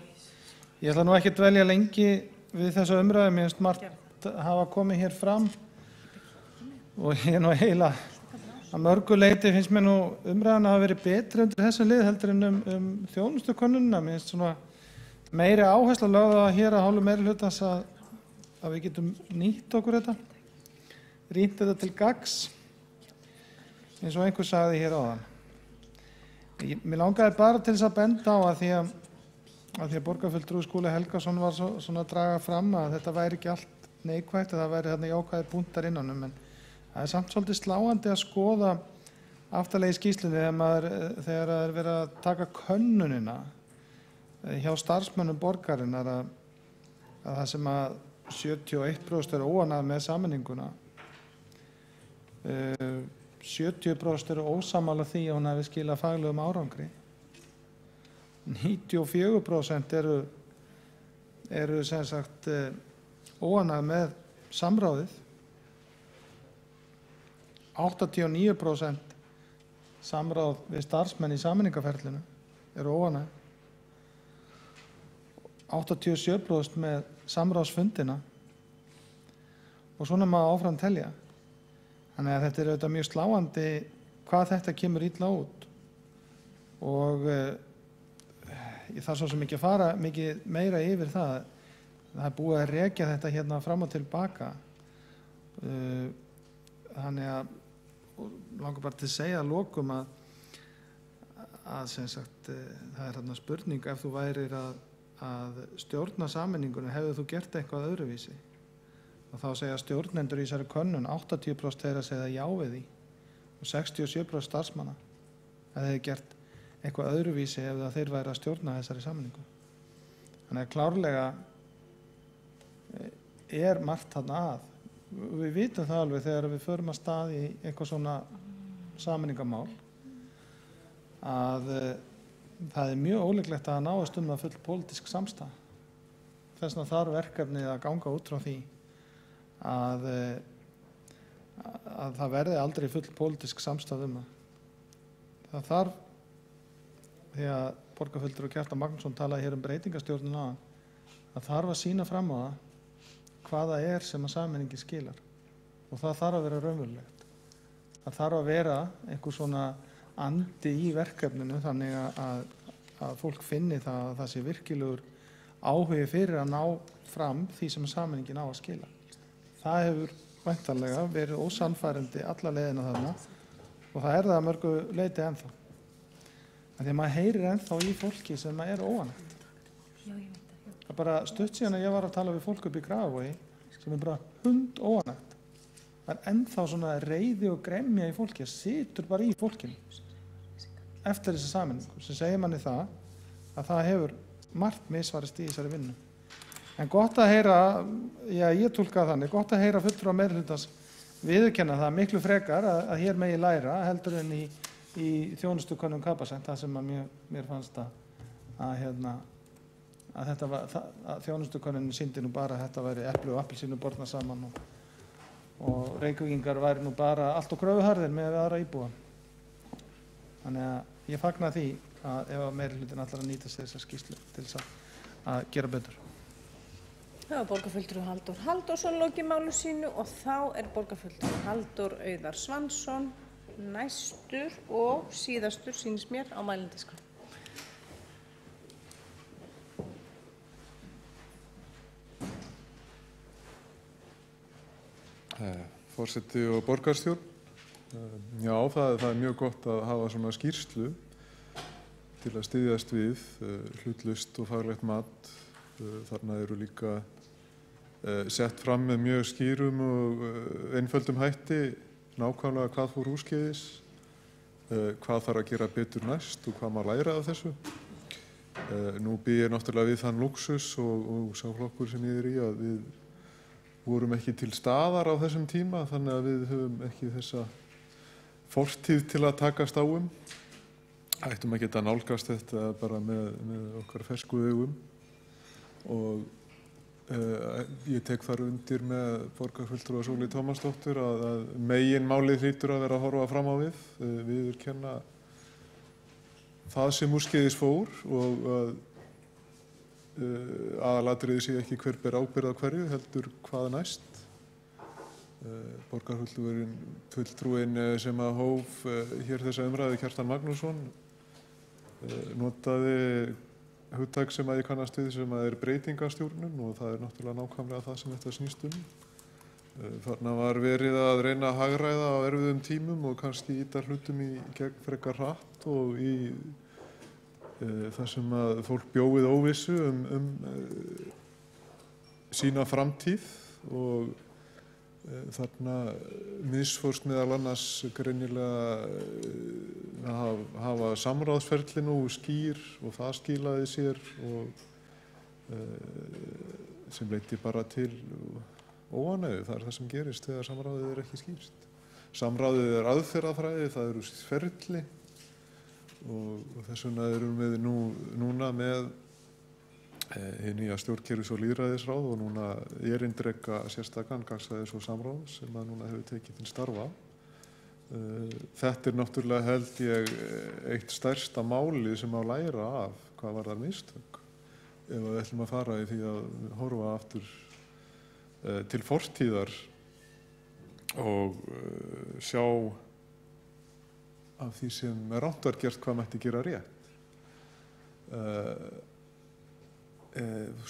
Ég ætla nú ekki að dvelja lengi við þessa umræðu. Mér finnst margt hafa komið hér fram og ég nú eiginlega að mörgu leyti finnst mér nú umræðan að hafa verið betri undir þessum lið heldur en þjónustukönnunina. Mér finnst svona meiri áhersla lögð á hér að hálfu meiri hlutans að við getum nýtt okkur þetta, rýnt þetta til gagns, eins og einhver sagði hér áðan. Mér langaði bara til þess að benda á að því að borgarfulltrúi Skúli Helgason var svona að draga fram að þetta væri ekki allt neikvægt, að það væri þarna jákvæðir punktar innanum, en það er samt svolítið sláandi að skoða aftarlega í skýrslunni þegar það er verið að taka könnunina hjá starfsmönnum borgarinnar að það sem að 71% eru óánægð með sameininguna, 70% eru ósammála því að hún hafi skilað faglegum árangri. 94% eru sem sagt óánægð með samráðið. 89% samráð við starfsmenn í sameiningarferlinu eru óánægð. 87% með samráðsfundina og svona má áfram telja. Þannig að þetta er auðvitað mjög sláandi hvað þetta kemur illa út og ég þarf svo sem ekki að fara mikið meira yfir það. Það er búið að rekja þetta hérna fram og tilbaka. Þannig að langar bara til að segja að lokum að sem sagt það er þarna spurning ef þú værir að stjórna sameiningunni, hefur þú gert eitthvað öðruvísi? Og þá segja stjórnendur í þessari könnun 80% þeirra segja já við því og 67% starfsmanna að þeir hefði gert eitthvað öðruvísi ef þeir væri að stjórna þessari sameiningu. Þannig að klárlega er margt þarna að. Við vitum það alveg þegar við förum að stað í eitthvað svona sameiningamál að það er mjög ólíklegt að náast að full pólitísk samstaða. Þess vegna þarf verkefnið að ganga út frá því að það verði aldrei full pólitísk samstaða það. Það þarf, því að borgarfulltrúi Kjartan Magnússon talaði hér breytingastjórnina það þarf að sýna fram á það hvað það er sem að sameiningi skilar og það þarf að vera raunverulegt. Það þarf að vera einhver svona andi í verkefninu þannig að fólk finni það að það sé virkilegur áhugi fyrir að ná fram því sem sameiningin á að skila. Það hefur væntanlega verið ósannfærandi alla leiðina þarna og það er það að mörgu leyti ennþá. En því að maður heyrir ennþá í fólki sem er óánægt. Það er bara stutt síðan að ég var að tala við fólk upp í Grafarvogi sem er bara óánægt. Það er ennþá svona reiði og gremja í fólki, það situr bara í fólkinu eftir þessi sameiningu sem segir manni það að það hefur margt misfarist í þessari vinnu. En gott að heyra, já ég túlkaði þannig, gott að heyra fulltrúa meirihlutans viðurkenna það miklu frekar að hér megi læra heldur en í þjónustukönnun Capacent, það sem að mér fannst að þetta var, að þjónustukönnunin sýndi nú bara að þetta væri epli og appelsínu borna saman og Reykvíkingar væri nú bara allt og kröfuharðir með aðra íbúa. Þannig að ég fagna því að ef að meirihlutin ætlar að nýta sér þessa skýrslu til þess að gera betur. Það var borgarfulltrúi Halldór Halldórsson lokið máli sínu og þá er borgarfulltrúi Halldór Auðar Svansson næstur og síðastur sýnist mér á mælendaskrá. Forseti og borgarstjórn. Já, það er mjög gott að hafa svona skýrslu til að styðjast við hlutlaust og faglegt mat. Þarna eru líka sett fram með mjög skýrum og einföldum hætti nákvæmlega hvað fór úrskeiðis, hvað þarf að gera betur næst og hvað maður læra af þessu. Nú bý ég náttúrulega við þann lúxus og sá flokkur sem ég er í að við vorum ekki til staðar á þessum tíma þannig að við höfum ekki þessa fortíð til að takast á ættum að geta nálgast þetta bara með okkar fersku augum og ég tek þar undir með borgarfulltrúa Sóley Tómasdóttur að meginmálið hlýtur að vera að horfa fram á viðurkenna það sem úrskeiðis fór og að aðalatriði sé ekki hver ber ábyrgð á hverju heldur hvað næst. Borgarfulltrúinn sem að hóf hér þessa umræðu Kjartan Magnússon notaði hugtak sem að ég kannast við sem að er breytingastjórnun og það er náttúrulega nákvæmlega það sem þetta snýst Þarna var verið að reyna að hagræða á erfiðum tímum og kannski ýta hlutum í gegn frekar hratt og í það sem að fólk bjó við óvissu sína framtíð og þarna misfórst meðal annars greinilega að hafa samráðsferli nú skýr og það skilaði sér og sem leiddi bara til óánægju. Það er það sem gerist þegar samráðið er ekki skýrt. Samráðið er aðferðafræði, það eru ferli og þess vegna erum við núna með hið nýja stjórnkerfis- og lýðræðisráð og núna erindreka sérstakan gagnsæðis- og samráð sem að núna hefur tekið til starfa. Þetta er náttúrulega held ég eitt stærsta málið sem á læra af hvað varðar mistök ef við ætlum að fara í því að horfa aftur til fortíðar og sjá af því sem rangt var gert hvað mætti gera rétt.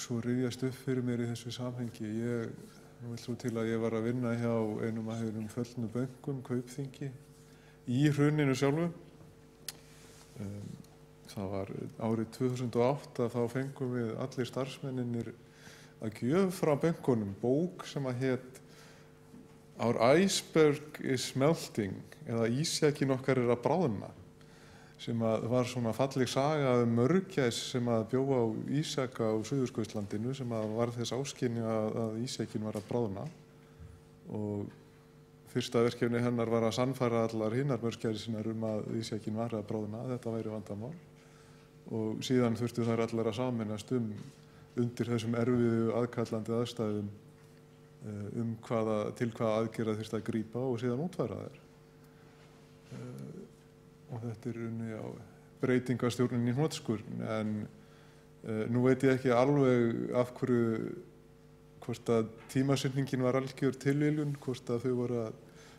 Svo rifjast upp fyrir mér í þessu samhengi. Nú vil trú til að ég var að vinna hjá einum af þessum föllnu bönkum, Kaupþingi, í hruninu sjálfu. Það var árið 2008 þá fengum við allir starfsmenninir að gjöf frá bönkunum bók sem að hét Our Iceberg is Melting eða Ísjakinn okkar er að bráðna sem að var svona falleg saga mörgæs sem að bjóða á ísjaka á Suðurskautslandinu sem að var þess áskynja að ísjakinn var að bráðna og fyrsta verkefni hennar var að sannfæra allar hinnar mörgæsinar að ísjakinn var að bráðna, þetta væri vandamál og síðan þurftu þær allar að sameinast undir þessum erfiðu aðkallandi aðstæðum til hvaða aðgerða þyrfti að grípa og síðan útfæra þær. Og þetta er unni á breytingastjórnin í hnotskurn en nú veit ég ekki alveg af hverju hvort að tímasetningin var algjör tilviljun, hvort að þau voru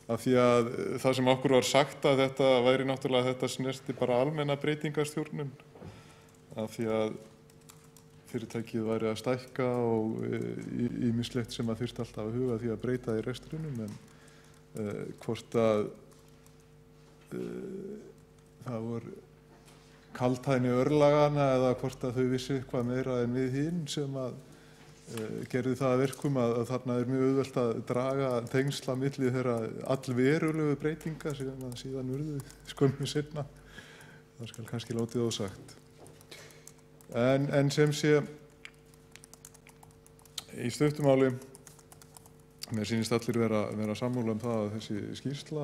af því að það sem okkur var sagt að þetta væri náttúrulega þetta snerti bara almenna breytingastjórnun af því að fyrirtækið væri að stækka og ýmislegt sem að þyrfti alltaf að huga því að breyta í rekstrinum, en hvort að það voru kaldhæðni örlagana eða hvort að þau vissi eitthvað meira en við hinn sem að gerði það að verkum að þarna mjög auðvelt að draga tengsla milli þeirra allverulegu breytinga sem að síðan urðu skömmu seinna. Það skal kannski látið ósagt. En sem sé, í stuttumáli, mér sýnist allir vera sammála það að þessi skýrsla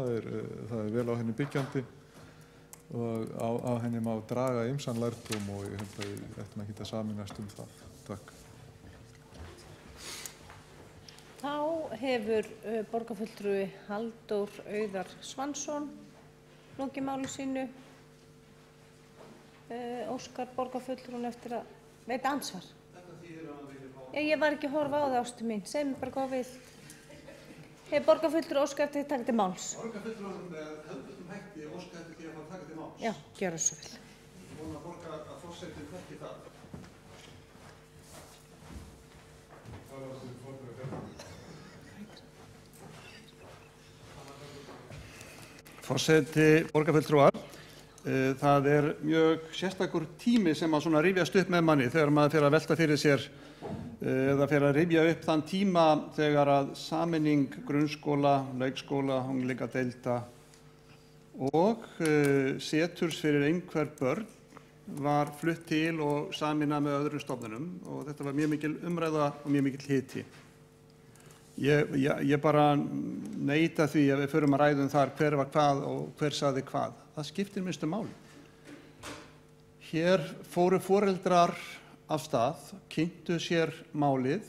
það vel á henni byggjandi og á henni má draga ýmsan lærdóm og ég held að við ættum að geta sameinast það. Takk. Þá hefur borgarfulltrúi Halldór Auðar Svansson lokið máli sínu. Óskar borgarfulltrúin eftir að veita ansvar. Ég var ekki að horfa á það, ástu mín. Segð mér bara hvað vill. Hefur borgarfulltrúi óskar eftir að taka til máls? Borgarfulltrúin með hefðbundnum hætti óskar eftir því að fara að taka til máls. Já, gjöra svo vel. Ég vona að forsetinn þekki það. Forseti, borgarfulltrúar, það mjög sérstakur tími sem að svona rifjast upp með manni þegar maður fer að velta fyrir sér eða fer að rifja upp þann tíma þegar að sameining grunnskóla, leikskóla, unglingadeilda og seturs fyrir einhver börn var flutt til og sameinað með öðrum stofnunum og þetta var mjög mikil umræða og mjög mikil hiti. Ég bara neita því að við förum að ræða þar hver var hvað og hver sagði hvað. Það skiptir mestu máli. Hér fóru foreldrar af stað, kynntu sér málið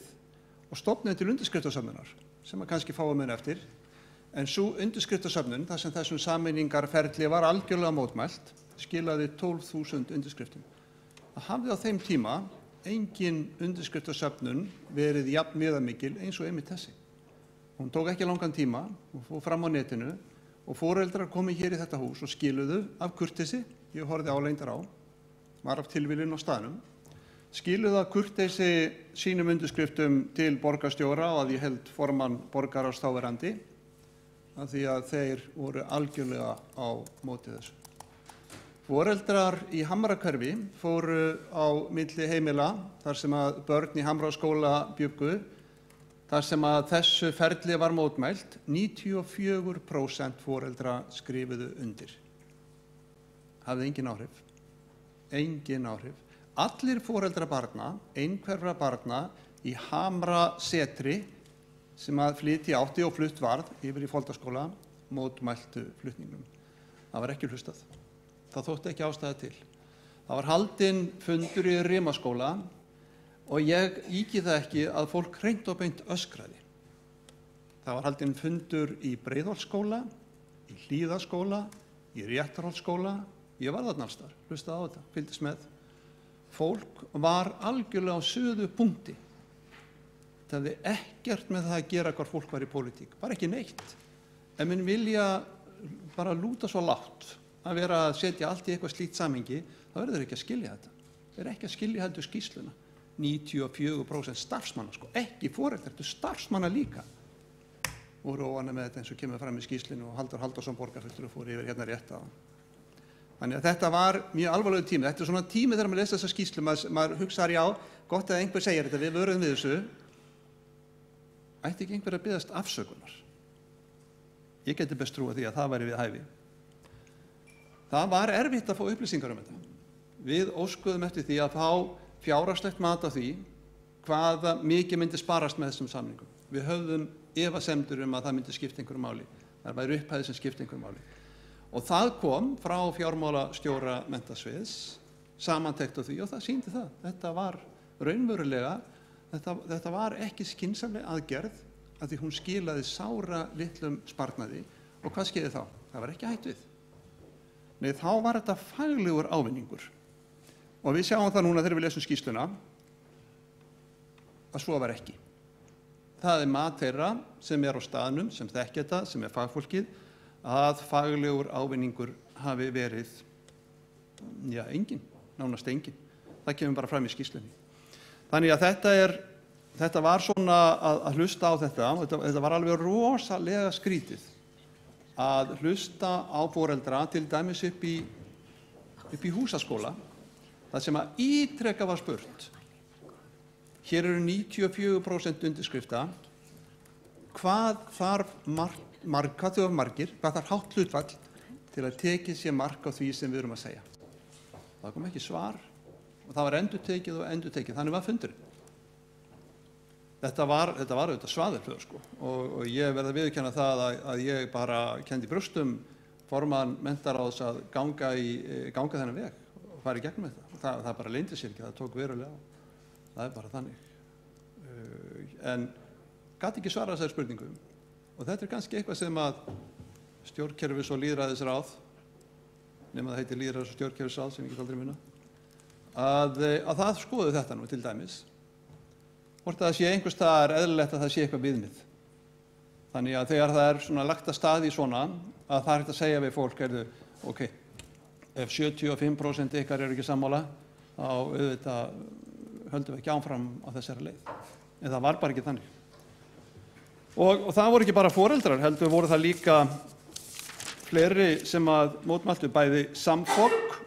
og stofnuðu til undirskriftasöfnunar sem að kannski fáum mun eftir. En sú undirskriftasöfnun, þar sem þessum sameiningarferli var algjörlega mótmælt, skilaði 12.000 undirskriftum. Það hafði á þeim tíma engin undirskriftasöfnun verið jafn viðamikil eins og einmitt þessi. Hún tók ekki langan tíma og fór fram á netinu og foreldrar komu hér í þetta hús og skiluðu af kurteisi, ég horfði álengdar á, var af tilviljun á staðnum, skiluðu af kurteisi sínum undirskriftum til borgarstjóra og að ég held formann borgarráðs þáverandi, af því að þeir voru algjörlega á móti þessu. Foreldrar í Hamrahverfi fóru á milli heimila þar sem að börn í Hamraskóla bjuggu, þar sem að þessu ferli var mótmælt, 94% foreldra skrifuðu undir. Hafði engin áhrif. Engin áhrif. Allir foreldra barna, einhverfra barna í Hamrasetri sem að flytja átti og flutt varð yfir í Foldaskóla mótmæltu flutningnum. Það var ekki hlustað. Það þótti ekki ástæða til. Það var haldinn fundur í Rimaskóla og ég ýki það ekki að fólk hreint og beint öskraði. Það var haldinn fundur í Breiðholtsskóla, í Hlíðaskóla, í Réttarholtsskóla. Ég var þarna alls þar, hlustaði á þetta, fylgdist með. Fólk var algjörlega á suðu punkti. Það hefði ekkert með það að gera hvar fólk var í pólitík, bara ekki neitt. En menn vilja bara lúta svo lágt að vera að setja allt í eitthvað slíkt samhengi, þá verður þeir ekki að skilja þetta. Þeir eru ekki að skilja heldur skýrsluna. 94% starfsmanna, sko, ekki foreldrar, þetta starfsmanna líka. Voru óanægð með þetta eins og kemur fram í skýrslinu og Halldór Halldórsson borgarfulltrúi fór yfir hérna rétt á. Þannig að þetta var mjög alvarlegur tími. Þetta svona tími þegar maður lesa þessa skýrslu, maður hugsaðar já, gott að einhver segir þetta, við vöruðum við þessu. Ætti ekki einhver að biðjast afsökunar? Ég geti best trúa því að það væri við hæfi. Það var erfitt að fá upplýsingar þetta. Við óskuðum eftir því að fá fjárhagslegt mat á því hvað mikið myndi sparast með þessum samningum. Við höfðum efasemdir að það myndi skipta einhverju máli. Það væri upphæðið sem skipta einhverju máli. Og það kom frá fjármálastjóra menntasviðs, samantekt á því og það sýndi það. Þetta var raunverulega, þetta var ekki skynsamleg aðgerð af því hún skilaði sára litlum sparnaði og hvað skeiði þá? Það var ekki hætt við. Nei, þá var þetta faglegur ávinningur. Og við sjáum það núna þegar við lesum skýrsluna að svo var ekki. Það mat þeirra sem á staðnum, sem þekkja þetta, sem fagfólkið, að faglegur ávinningur hafi verið, já, engin, nánast engin. Það kemur bara fram í skýrslunni. Þannig að þetta var svona að hlusta á þetta var alveg rosalega skrítið að hlusta á foreldra til dæmis upp í húsaskóla, það sem að ítrekað var spurt. Hér eru 94% undirskrifta. Hvað þarf margir, hvað þarf hátt hlutfall til að tekið sé mark á því sem við erum að segja? Það kom ekki svar og það var endurtekið og endurtekið, þannig var fundurinn. Þetta var auðvitað svaðilför, sko, og ég verð að viðurkenna það að ég bara kenndi brjóstum formann menntaráðs að ganga þennan veg og fara í gegnum þetta. Það bara leyndi sér ekki, það tók verulega á. Það bara þannig. En gat ekki svara þessari spurningum. Og þetta kannski eitthvað sem að stjórnkerfis- og lýðræðisráð, nema það heitir lýðræðis- og stjórnkerfisráð sem ég get aldrei muna, að það skoðu þetta nú til dæmis. Hvort það sé einhvers staðar eðlilegt að það sé eitthvað viðmið. Þannig að þegar það er svona lagt að staði svona, að það er hægt að segja við fólk, ok, ef 75% ykkar eru ekki sammála, þá auðvitað höldum við ekki áfram á þessari leið. En það var bara ekki þannig. Og það voru ekki bara foreldrar, heldur voru það líka fleiri sem að mótmæltu, bæði Samfok,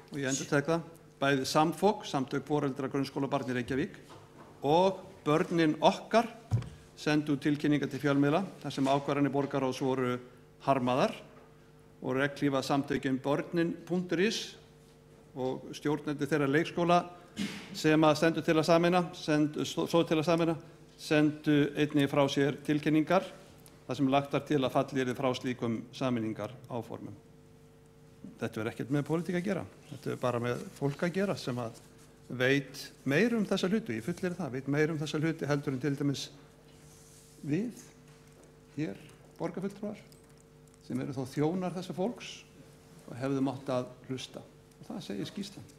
og ég endurtek það, bæði Samfok, Samtök foreldra grunnskólabarna í Reykjavík, og Börnin okkar sendu tilkynningar til fjölmiðla þar sem ákvarðanir borgarráðs voru harmaðar og reglífa samtökin börnin.is og stjórnendur þeirra leikskóla sem að sendu til að sameina sendu einnig frá sér tilkynningar þar sem lagt var til að falli yrði frá slíkum sameiningar áformum. Þetta er ekkert með pólitík að gera. Þetta er bara með fólk að gera sem að veit meir þessa hluti, ég fullir það, veit meir þessa hluti heldur en til dæmis við, hér, borgarfulltrúar, sem eru þó þjónar þessa fólks og hefðum átt að hlusta. Og það segir skýrslan.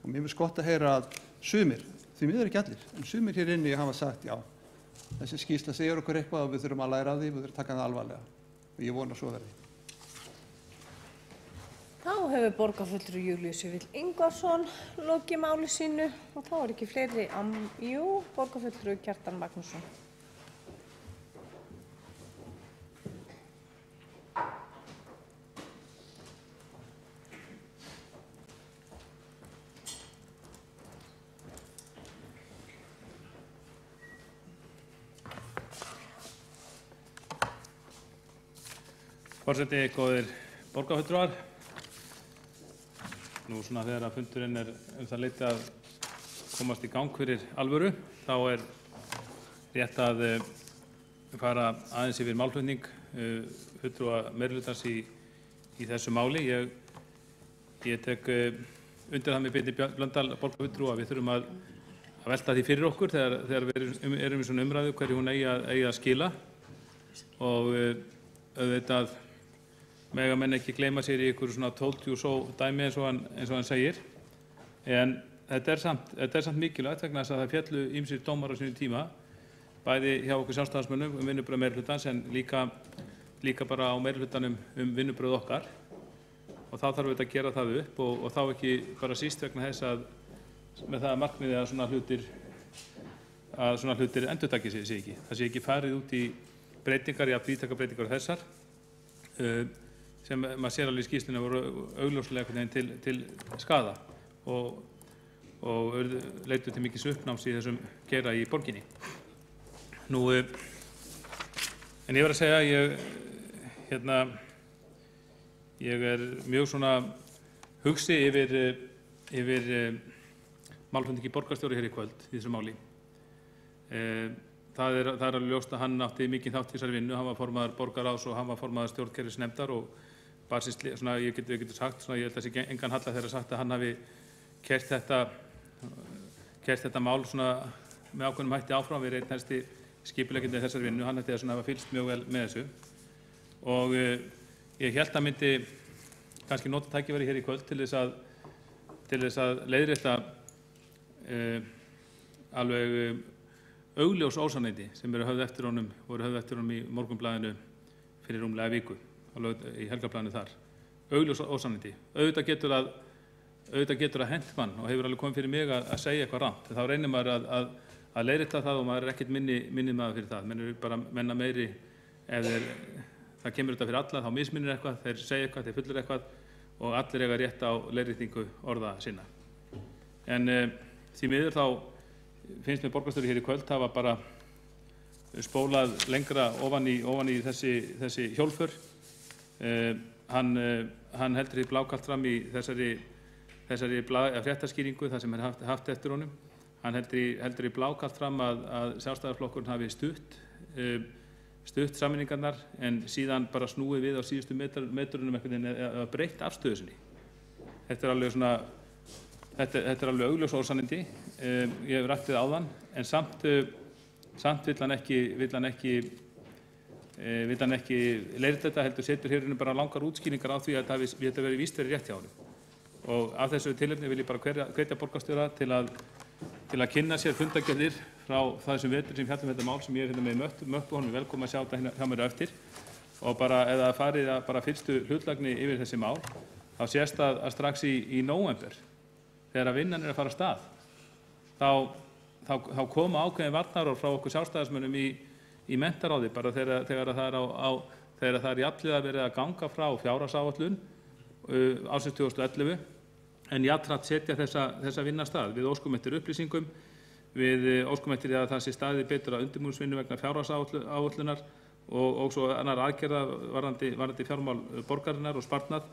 Og mér finnst gott að heyra að sumir, því miður ekki allir, en sumir hér inni hafa sagt, já, þessi skýrsla segir okkur eitthvað og við þurfum að læra af því, við þurfum að taka það alvarlega. Og ég vona svo verði. Þá hefur borgarfulltrúi Júlíus Vífill Ingvarsson lokið máli sínu og þá er ekki fleiri borgarfulltrúi Kjartan Magnússon. Forseti, góðir borgarfulltrúar. Nú svona þegar að fundurinn er það leyti að komast í gang fyrir alvöru, þá er rétt að fara aðeins yfir málflutning fulltrúa meirihlutans í þessu máli. Ég tek undir það með Birni Blöndal borgarfulltrúa að við þurfum að velta því fyrir okkur þegar við erum í svona umræðu hverju hún eigi að skila og auðvitað mega menn ekki gleyma sér í ykkur svona told you so dæmi eins og hann segir. En þetta er samt mikilvægt vegna þess að það féllu ýmsir dómar á sínum tíma, bæði hjá okkur sjálfstæðismönnum vinnubrögð meirihlutans en líka bara á meirihlutanum vinnubrögð okkar. Og þá þarf auðvitað að gera það upp og þá ekki bara síst vegna þess að með það markmiði að svona hlutir endurtaki sig ekki. Það sé ekki farið út í breytingar, víðtækar breytingar þessar sem maður sér alveg í skýrslunni voru augljóslega til skaða og leiddu til mikils uppnáms í þessum geira í borginni. Nú, en ég verð að segja, ég er mjög svona hugsi yfir málflutningi borgarstjóra hér í kvöld í þessu máli. Það er alveg ljóst að hann átti mikinn þátt í þessari vinnu, hann var formaður borgarráðs og hann var formaður stjórnkerfisnefndar og svona, ég getur sagt, svona, ég held að það sé engan halla þegar sagt að hann hafi keyrt þetta mál svona með ákveðnum hætti áfram við einn helsti skipuleggjandi þessari vinnu, hann ætti að hafa fylgst mjög vel með þessu og ég held að myndi kannski nota tækifæri hér í kvöld til þess að leiðrétta alveg augljós ósannindi sem voru höfð eftir honum í Morgunblaðinu fyrir rúmlega viku í helgarblaðinu þar. Augljós ósannindi. Auðvitað getur auðvitað getur að hent mann og hefur alveg komið fyrir mig að segja eitthvað rangt. Þá reynir maður að leiðrétta það og maður ekkert minni maður fyrir það. Menn eru bara menna meiri ef það kemur þetta fyrir alla, þá misminnir eitthvað, þeir segja eitthvað, þeir fullir eitthvað og allir eiga rétt á leiðréttingu orða sinna. En því miður þá finnst mér borgarstjóri hér í kvöld hafa bara spólað lengra ofan í þessi hjólför. Hann heldur því blákalt fram í þessari fréttaskýringu þar sem haft eftir honum. Hann heldur í blákalt fram að Sjálfstæðisflokkurinn hafi stutt sameiningarnar en síðan bara snúið við á síðustu metrunum eða breytt afstöðu sinni. Þetta er alveg augljós ósannindi. Ég hef rætt við áðan en samt vill hann ekki leiðrétta þetta, heldur setur hér bara langar útskýringar á því að þetta verið víst verið rétt hjá honum. Og af þessu tilefni vil ég bara hvetja borgarstjóra til að kynna sér fundargerðir frá þessum vetur sem fjallum þetta mál sem ég er hérna með möppu honum velkom að sjá þetta hjá mér eftir og bara eða farið að bara fyrstu hlutlagni yfir þessi mál þá sést að strax í nóvember þegar að vinnan er að fara af stað þá koma ákveðin varnaráð frá okkur sjálfstæðismönnum í menntaráði bara þegar það er í alliða verið að ganga frá fjárhagsáætlun ársins 2011 en jafnframt setja þessa vinna af stað. Við óskum eftir upplýsingum, við óskum eftir að það sé staðið betur að undirbúningsvinnu vegna fjárhagsáætlunar og svo annar aðgerða varðandi fjármál borgarinnar og sparnað.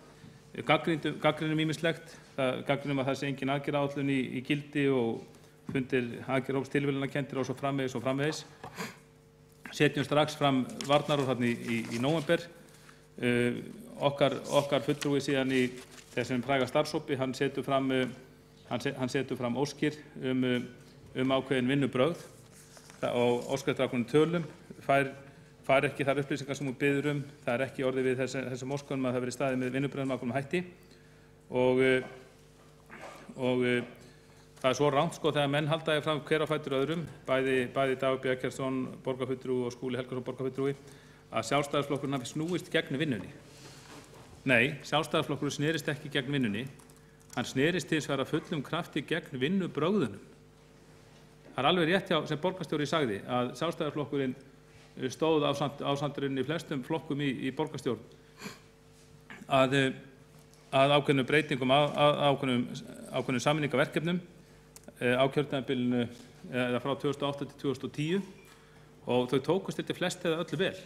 Gagnrýnum ýmislegt, gagnrýnum að það sé engin aðgerðaáætlun í gildi og fundir aðgerðahóps tilviljunarkenndir og svo framvegis. Setjum strax fram varnaráð þarna í nóvember. Okkar fulltrúi síðan í þessum fræga starfshópi, hann setur fram óskir ákveðin vinnubrögð og óskar eftir ákveðnum tölum, fær ekki þær upplýsingar sem hún biður það er ekki orðið við þessum óskunum að það verið staðið með vinnubrögðum ákveðnum hætti og það er svo rangt þegar menn haldaði fram hver á fætur öðrum, bæði Dagur B. Eggertsson, borgarfulltrúi og Skúli Helgason, borgarfulltrúi, að Sjálfstæðisflokkurinn hafi snúist gegn vinnunni. Nei, Sjálfstæðisflokkurinn snerist ekki gegn vinnunni, hann snerist hins vegar af fullum krafti gegn vinnubrögðunum. Það er alveg rétt hjá sem borgarstjóri sagði að Sjálfstæðisflokkurinn stóð ásandurinn í flestum flokkum í borgarstjórn að ákveðnum breytingum, ákveðnum sameiningarverkefnum á kjörtímabilinu eða frá 2008 til 2010 og þau tókust þetta flest eða öllu vel.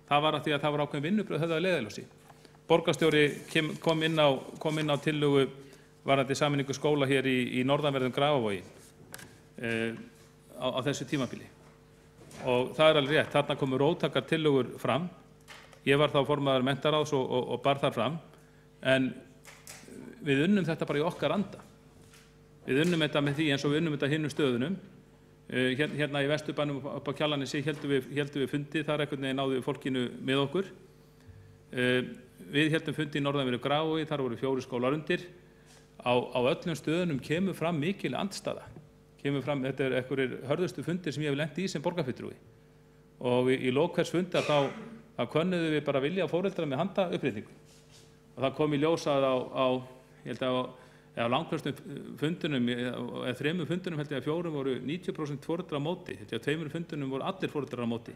Það var að því að það var ákveðin vinnubrögð höfðu að leiðarljósi. Borgarstjóri kom inn á tillögu varðandi sameiningu skóla hér í norðanverðum Grafarvogi á þessu tímabili. Og það er alveg rétt, þarna komu róttækar tillögur fram. Ég var þá formaður menntaráðs og bar þar fram, en við unnum þetta bara í okkar anda. Við unnum þetta með því eins og við unnum þetta hinnum stöðunum. Hérna í Vesturbænum upp á Kjalarnesi héldum við fundi, þar einhvern veginn náðu við fólkinu með okkur. Við héldum fundi í norðanverðu Grafarvogi, þar voru 4 skólar undir. Á öllum stöðunum kemur fram mikil andstaða. Þetta er einhverjir hörðustu fundir sem ég hef lent í sem borgarfulltrúi. Og í lok hvers fundar þá könnuðum við bara vilja foreldra með handauppréttingu. Og það kom í ljós að ég held að á langflestum fundunum, eða 3 fundunum held ég að 4 voru 90% foreldrar á móti. Á 2 fundunum voru allir foreldrar á móti.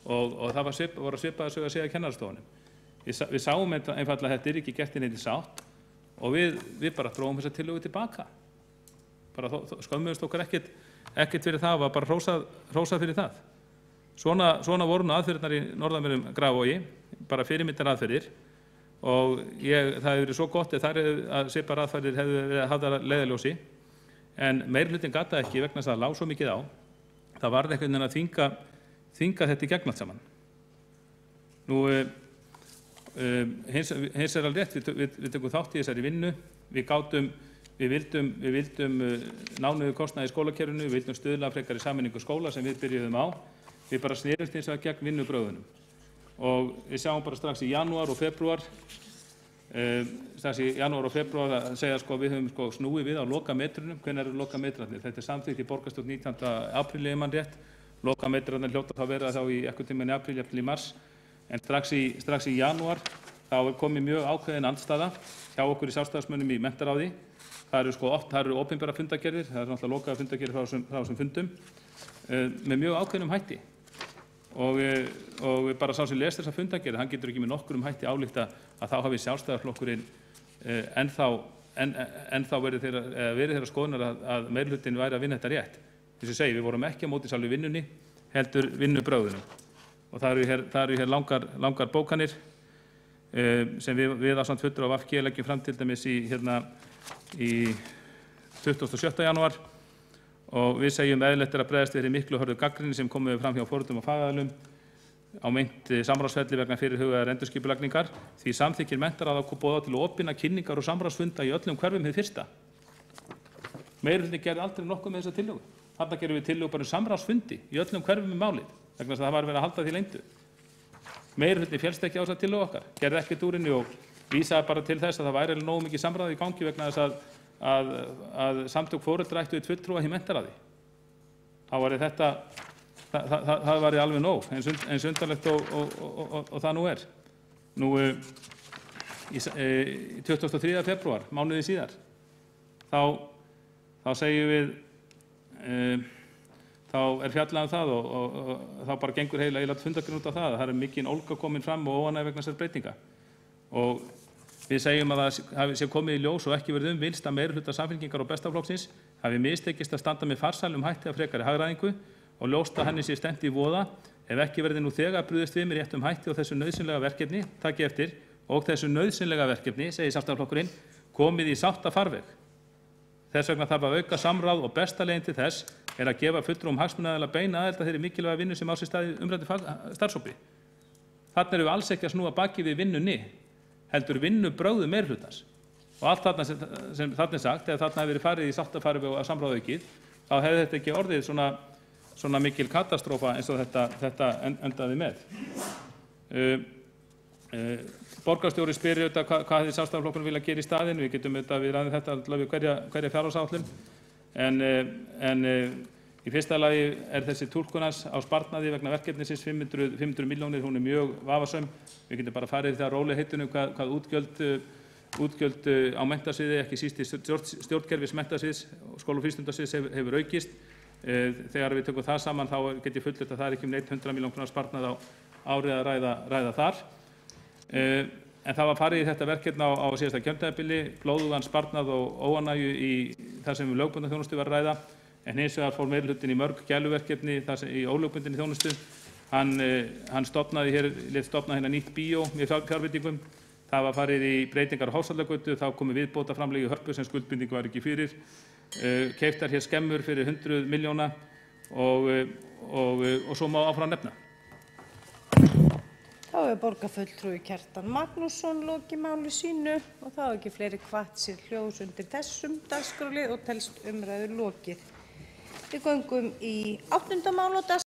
Og það voru að svipaða sögu að segja kennarastofunum. Við sáum einfaldlega að þetta er ekki gert inn í sátt og við bara dróum þessa tillögu tilbaka. Bara skömmuðumst okkar ekkert fyrir það, var bara hrósað fyrir það. Svona voru nú aðferðirnar í norðanverðum Grafarvogi, bara fyrirmyndar aðferðir og það hefur verið svo gott að svipar aðferðir hefðu verið hafðar að leiðarljósi en meirihlutin gat það ekki vegna þess að það lá svo mikið á. Það varð einhvern veginn að þvinga þetta í gegn allt saman. Nú, hins er alveg rétt, við tökum þátt í þessari vinnu, við vildum nánuðu kostnaði í skólakerfinu, við vildum stuðla frekari sameiningu skóla sem við byrjuðum á, við bara snerumst eins og gegn vinnubrögðunum. Og við sjáum bara strax í janúar og febrúar, að segja við höfum snúið við á lokametrunum, hvenær eru lokametrarnir? Þetta er samþykkt í borgarstjórn 19. apríl ef man rétt, lokametrarnir hljóta þá vera þá í einhvern tímann í apríl, eftir í mars, en strax í janúar þá komið mjög ákveðin andstaða hjá okkur í Sjálfstæðismönnum í menntaráði. Það eru opinbera fundargerðir, það eru náttúrulega lokaðar fundargerðir frá þessum fundum með mjög ákveðnum hætti. Og bara sá sem les þessa fundargerð, hann getur ekki með nokkurum hætti álykta að þá hafi Sjálfstæðisflokkurinn ennþá verið þeirra skoðunar að meirihlutinn væri að vinna þetta rétt. Þess að segja, við vorum ekki á móti sjálfri vinnunni, heldur vinnubrögðunum. Og það eru hér langar bókanir sem við ásamt fulltrúar VG leggjum fram til dæmis í 27. janúar, og við segjum eðlilegt að bregðast við þeirri miklu hörðu gagnrýni sem komið fram hjá foreldrum og fagaðilum á meint samráðsferli vegna fyrirhugaðar endurskipulagningar. Því samþykkir menntaráð að boða til opinna kynningar og samráðsfunda í öllum hverfum hið fyrsta. Meirihlutinn gerði aldrei nokkuð með þessa tillögu. Þarna gerum við tillögu bara samráðsfundi í öllum hverfum málið, vegna þess að það var verið að halda því leyndu. Meirihlutinn féllst ekki á þessa tillögu okkar, gerði ekkert úr henni og vísaði bara til þess að það væri nógu mikið samráð í gangi vegna þess að samtök foreldra ættu við fulltrúa í menntaráði. Þá var þetta, það var alveg nóg, eins undarlegt og það nú er. Nú, 23. febrúar, mánuði síðar, þá segjum við, þá fjallað það og þá bara gengur heila fundargerð út á það er mikinn ólga komin fram og óánægja vegna þessara breytinga. Og við segjum að það sé komið í ljós og ekki verið vilst að meirihluta Samfylkingar og Bestaflokksins hafi mistekist að standa með farsælum hætti að frekari hagræðingu og ljóst að henni sé stefnt í voða ef ekki verði nú þegar brugðist við með réttum hætti og þessu nauðsynlega verkefni, takið eftir, og þessu nauðsynlega verkefni, segir Sjálfstæðisflokkurinn, komið í sáttafarveg. Þess vegna þarf að auka samráð og besta leiðin til þess að gefa fulltrúum hagsmunaaðila beina aðild að þeirri mikilvæga vinnu sem á sér stað í umræddu starfshópi. Þarna erum við alls ekki að snúa baki við vinnunni, heldur vinnubrögðum meirihlutans. Og allt þarna sem þarna er sagt, ef þarna hefur verið farið í sáttafarveg og samráð aukið, þá hefði þetta ekki orðið svona mikil katastrófa eins og þetta endaði með. Borgarstjóri spyr auðvitað hvað þið Sjálfstæðisflokkurinn vilja gera í staðinn. Við getum auðvitað við ræðum þetta allavega við hverja fjárhagsáætlun. En í fyrsta lagi er þessi túlkunans á sparnaði vegna verkefnisins 500 milljónir, hún er mjög vafasöm. Við getum bara farið í það rólegheitunum hvað útgjöld á menntasviði, ekki síst í stjórnkerfis menntasviðs og skóla- og frístundasviðs hefur aukist. Þegar við tökum það saman þá get ég fullyrt að það er ekki neitt 100 milljón króna sparnað á árið að ræða þar. En það var farið í þetta verkefni á síðasta kjörtímabili, blóðugan sparnað og óánægju í þar sem lögbundna þjónustu var að ræða, en hins vegar fór meirihlutinn í mörg gæluverkefni í ólögbundinni þjónustu. Hann lét stofna hérna nýtt bíó með fjárveitingum. Það var farið í breytingar á Hofsvallagötu, þá komið viðbótaframlög í Hörpu sem skuldbinding var ekki fyrir. Keyptar hér skemmur fyrir 100 milljóna og svo má áfram nefna. Þá hefur borgarfulltrúi Kjartan Magnússon lokið máli sínu og þá ekki fleiri hvatt sér hljóðs undir þessum dagskrárlið og telst umræðu lokið. Við göngum í 8. mál á dagskrá.